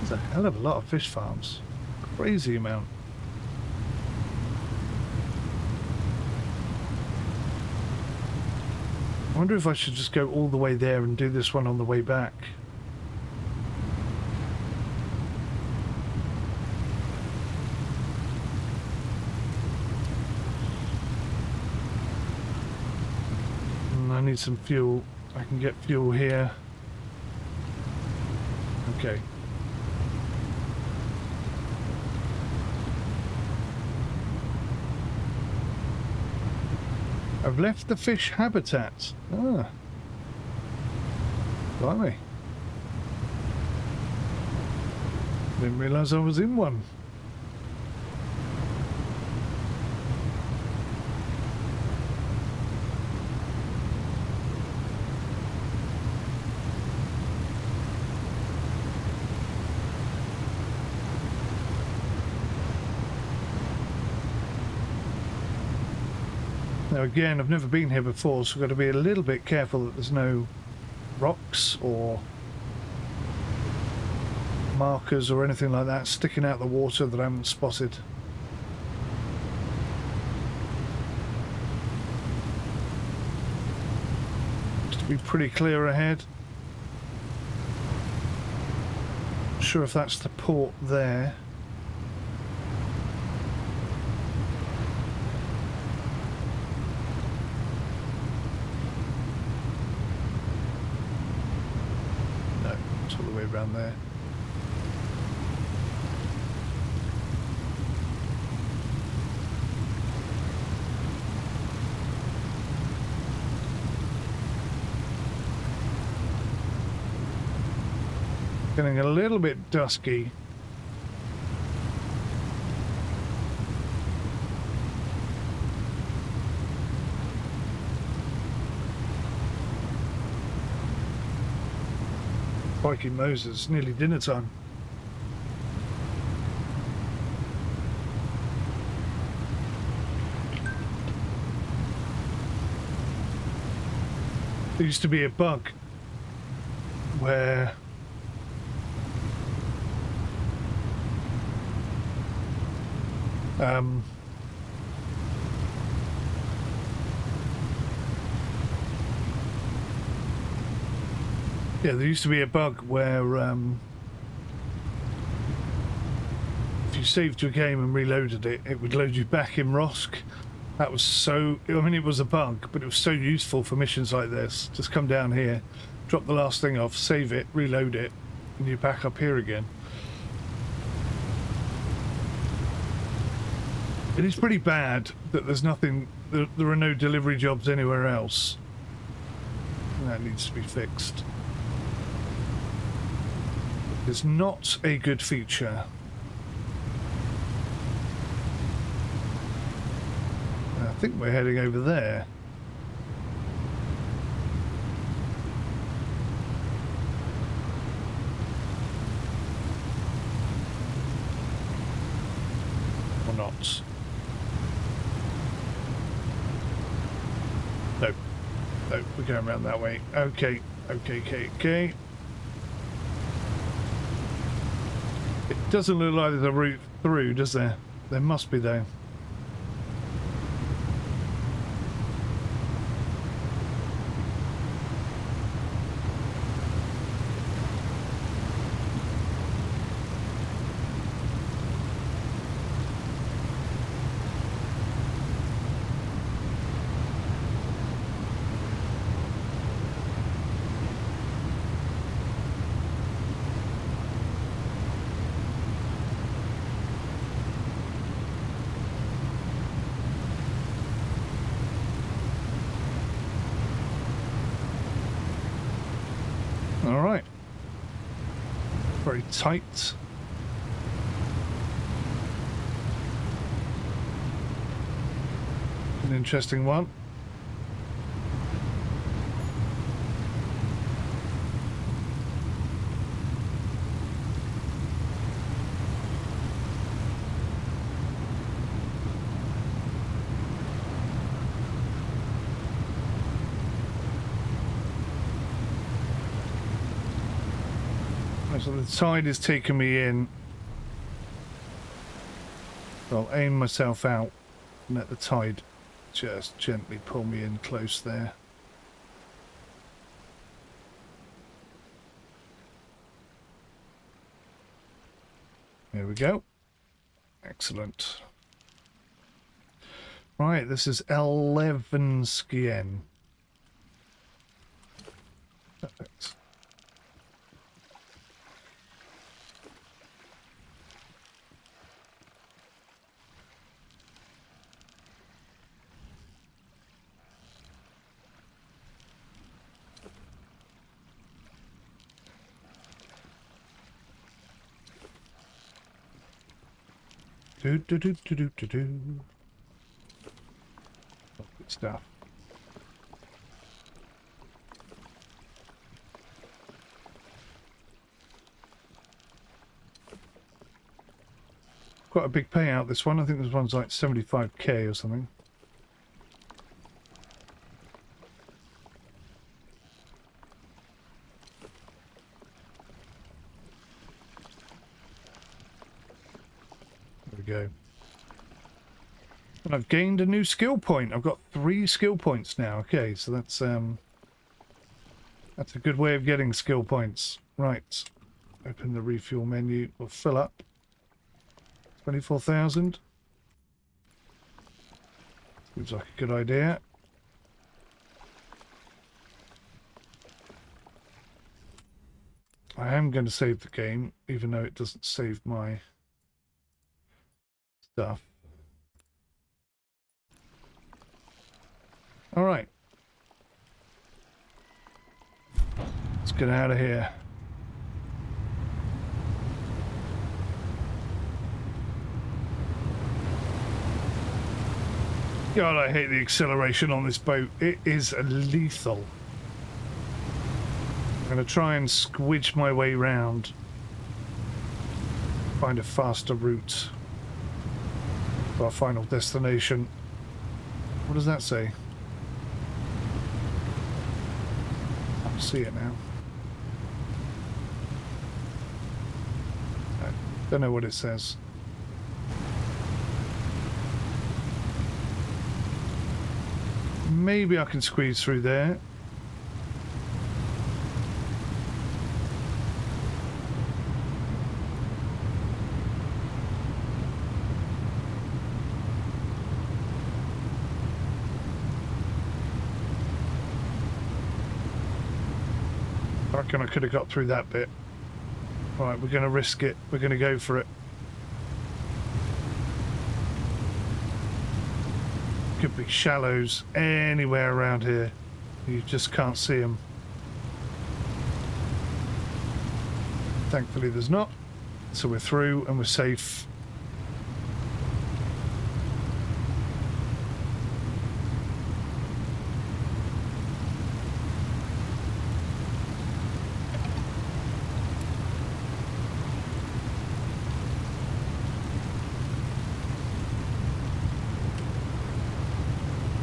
There's a hell of a lot of fish farms. Crazy amount. I wonder if I should just go all the way there and do this one on the way back. I need some fuel. I can get fuel here. Okay. I've left the fish habitat. Ah. Blimey. Didn't realise I was in one. Now again, I've never been here before, so I've got to be a little bit careful that there's no rocks or markers or anything like that sticking out the water that I haven't spotted. to be pretty clear ahead. Not sure if that's the port there. No, it's all the way around there. Getting a little bit dusky. Crikey Moses, nearly dinner time. There used to be a bug where yeah, there used to be a bug where if you saved your game and reloaded it, it would load you back in ROSC. That was so, I mean, it was a bug, but it was so useful for missions like this. Just come down here, drop the last thing off, save it, reload it, and you're back up here again. It is pretty bad that there's nothing, there are no delivery jobs anywhere else. That needs to be fixed. It's not a good feature. I think we're heading over there. Or not. No. No, we're going around that way. Okay. Okay. It doesn't look like there's a route through, does there? There must be, though. All right. Very tight. An interesting one. So the tide is taking me in. So I'll aim myself out and let the tide just gently pull me in close there. There we go. Excellent. Right, this is 𝙒𝙚𝙚𝙚𝙚𝙚𝙚𝙚𝙚𝙚. Perfect. Good stuff. Quite a big payout, this one. I think this one's like 75k or something. There we go. And I've gained a new skill point. I've got 3 skill points now. Okay, so that's That's a good way of getting skill points. Right. Open the refuel menu. We'll fill up. 24,000. Seems like a good idea. I am going to save the game, even though it doesn't save my stuff. Alright. Let's get out of here. God, I hate the acceleration on this boat. It is lethal. I'm going to try and squidge my way round. Find a faster route to our final destination. What does that say? I can see it now. I don't know what it says. Maybe I can squeeze through there. I reckon I could have got through that bit. Right, we're going to risk it. We're going to go for it. Could be shallows anywhere around here. You just can't see them. Thankfully there's not. So we're through and we're safe.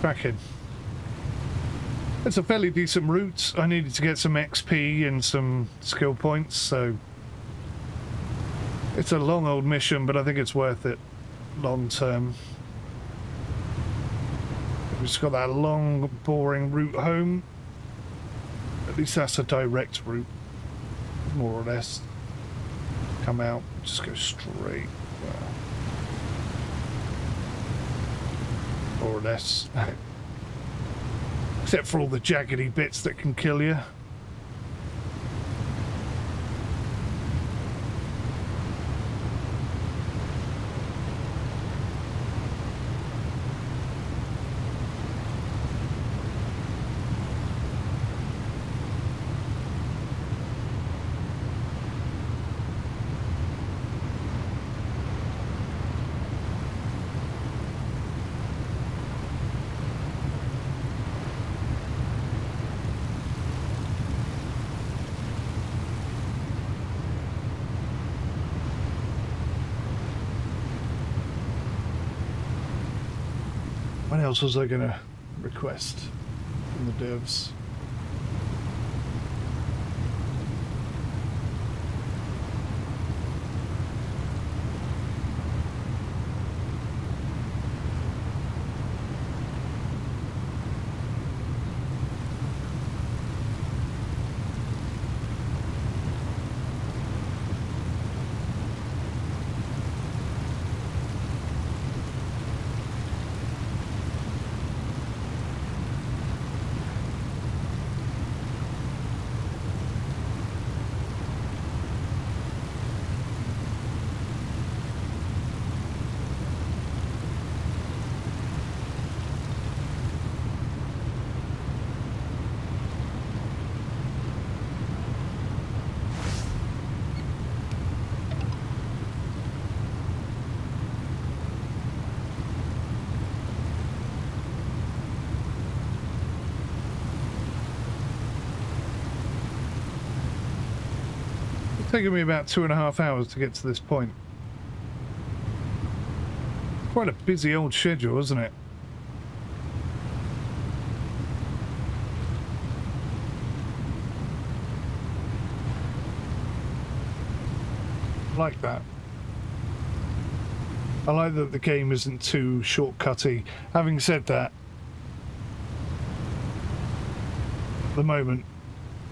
Cracking. It's a fairly decent route. I needed to get some XP and some skill points, so it's a long old mission, but I think it's worth it long term. We've just got that long, boring route home. At least that's a direct route, more or less. Come out, just go straight. More or less. Except for all the jaggedy bits that can kill you. What else was I going to request from the devs? Taken me about 2.5 hours to get to this point. Quite a busy old schedule, isn't it? I like that. I like that the game isn't too shortcutty. Having said that, at the moment,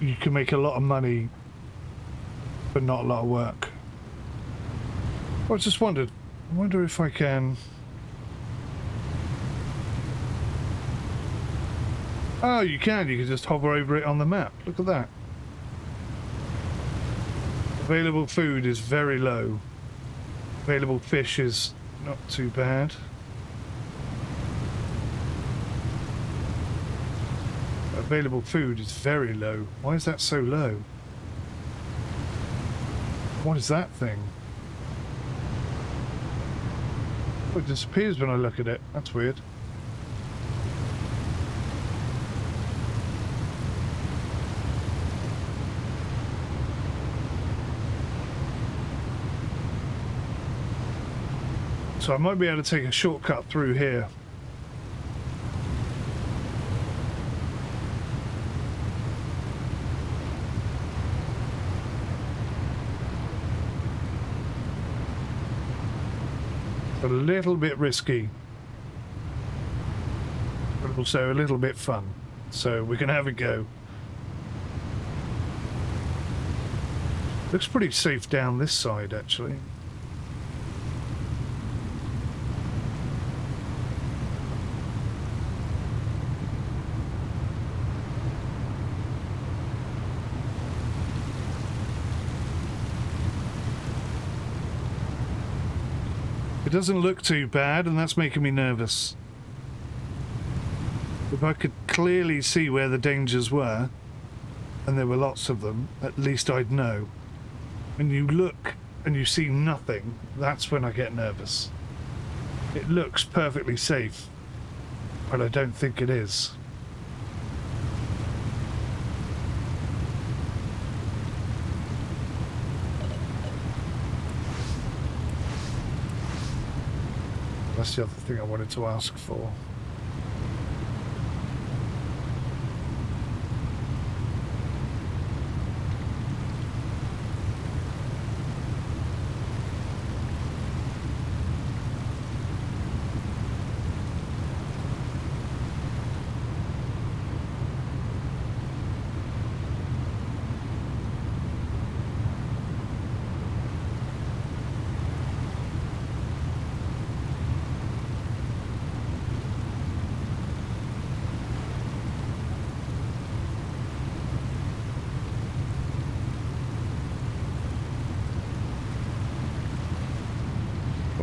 you can make a lot of money, but not a lot of work. I just wondered, I wonder if I can... Oh, you can just hover over it on the map. Look at that. Available food is very low. Available fish is not too bad. Available food is very low. Why is that so low? What is that thing? Oh, it disappears when I look at it. That's weird. So I might be able to take a shortcut through here. A little bit risky, but also a little bit fun. So we can have a go. Looks pretty safe down this side, actually. It doesn't look too bad, and that's making me nervous. If I could clearly see where the dangers were, and there were lots of them, at least I'd know. When you look and you see nothing, that's when I get nervous. It looks perfectly safe, but I don't think it is. That's the other thing I wanted to ask for.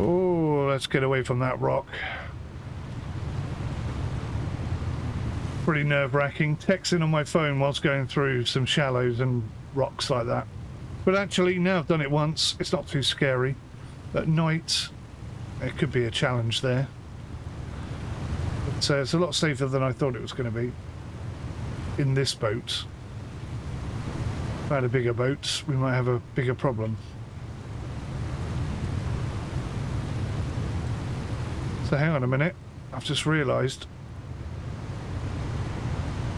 Oh, let's get away from that rock. Pretty nerve-wracking. Texting on my phone whilst going through some shallows and rocks like that. But actually, now I've done it once, it's not too scary. At night, it could be a challenge there. But it's a lot safer than I thought it was going to be. In this boat. If I had a bigger boat, we might have a bigger problem. So hang on a minute, I've just realised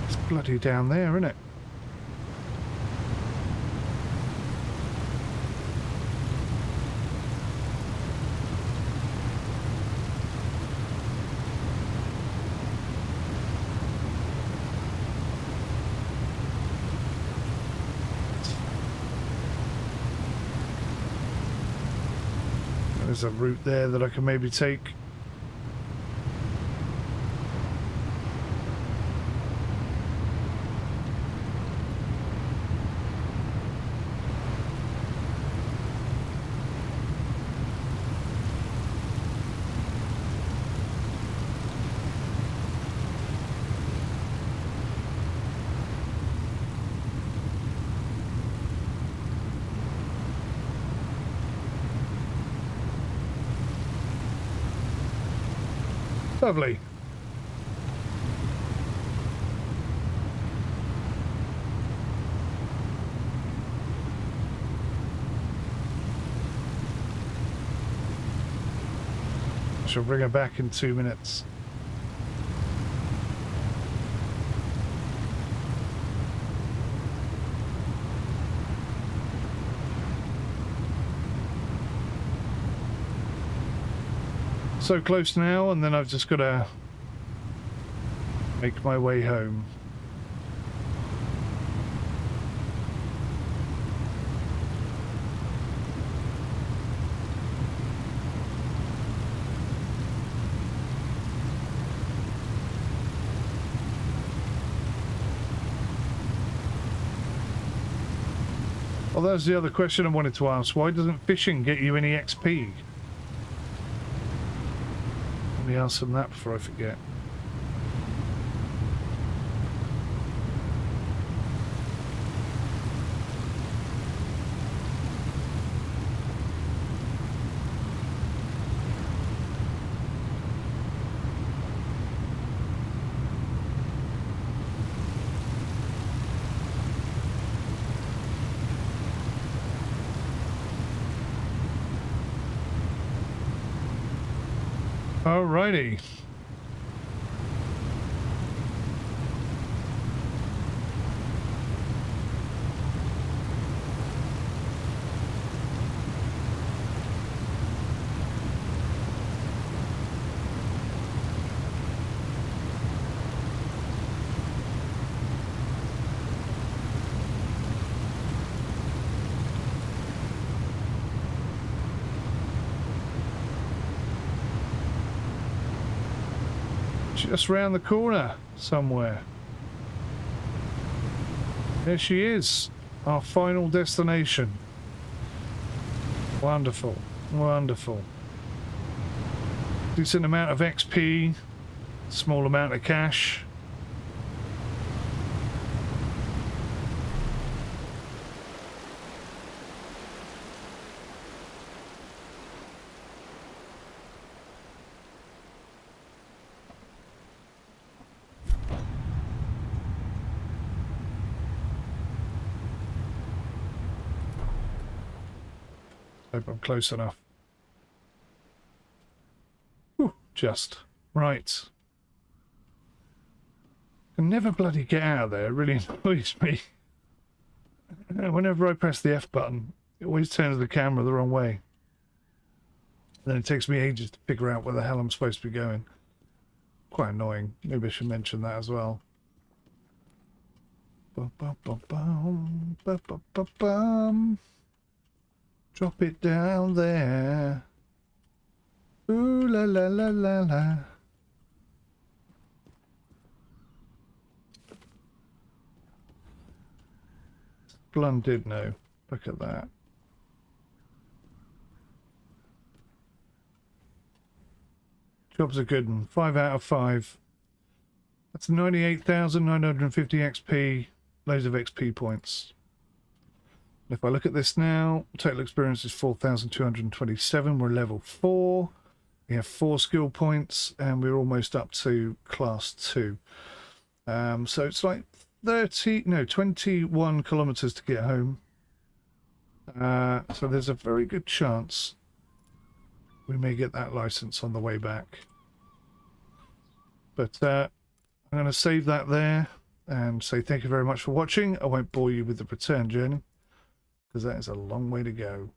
it's bloody down there, isn't it? There's a route there that I can maybe take. Lovely. She'll bring her back in 2 minutes. So close now, and then I've just got to make my way home. Well, that's the other question I wanted to ask. Why doesn't fishing get you any XP? Let me ask them that before I forget. Alrighty. Just round the corner somewhere. There she is, our final destination. Wonderful, wonderful. Decent amount of XP, small amount of cash. Hope I'm close enough. Whew, just. Right. I can never bloody get out of there. It really annoys me. Whenever I press the F button, it always turns the camera the wrong way. And then it takes me ages to figure out where the hell I'm supposed to be going. Quite annoying. Maybe I should mention that as well. Bum. Drop it down there. Ooh la la la la la. Blunted, no. Look at that. Job's a good one. 5 out of 5. That's 98,950 XP. Loads of XP points. If I look at this now, total experience is 4,227. We're level 4. We have 4 skill points, and we're almost up to class 2. So it's like 21 kilometers to get home. So there's a very good chance we may get that license on the way back. But I'm going to save that there and say thank you very much for watching. I won't bore you with the return journey, because that is a long way to go.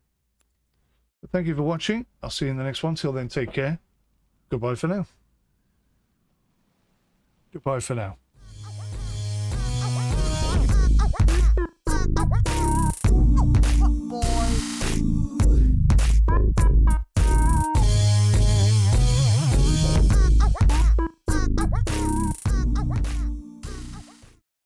But thank you for watching. I'll see you in the next one. Till then, take care. Goodbye for now. Goodbye for now.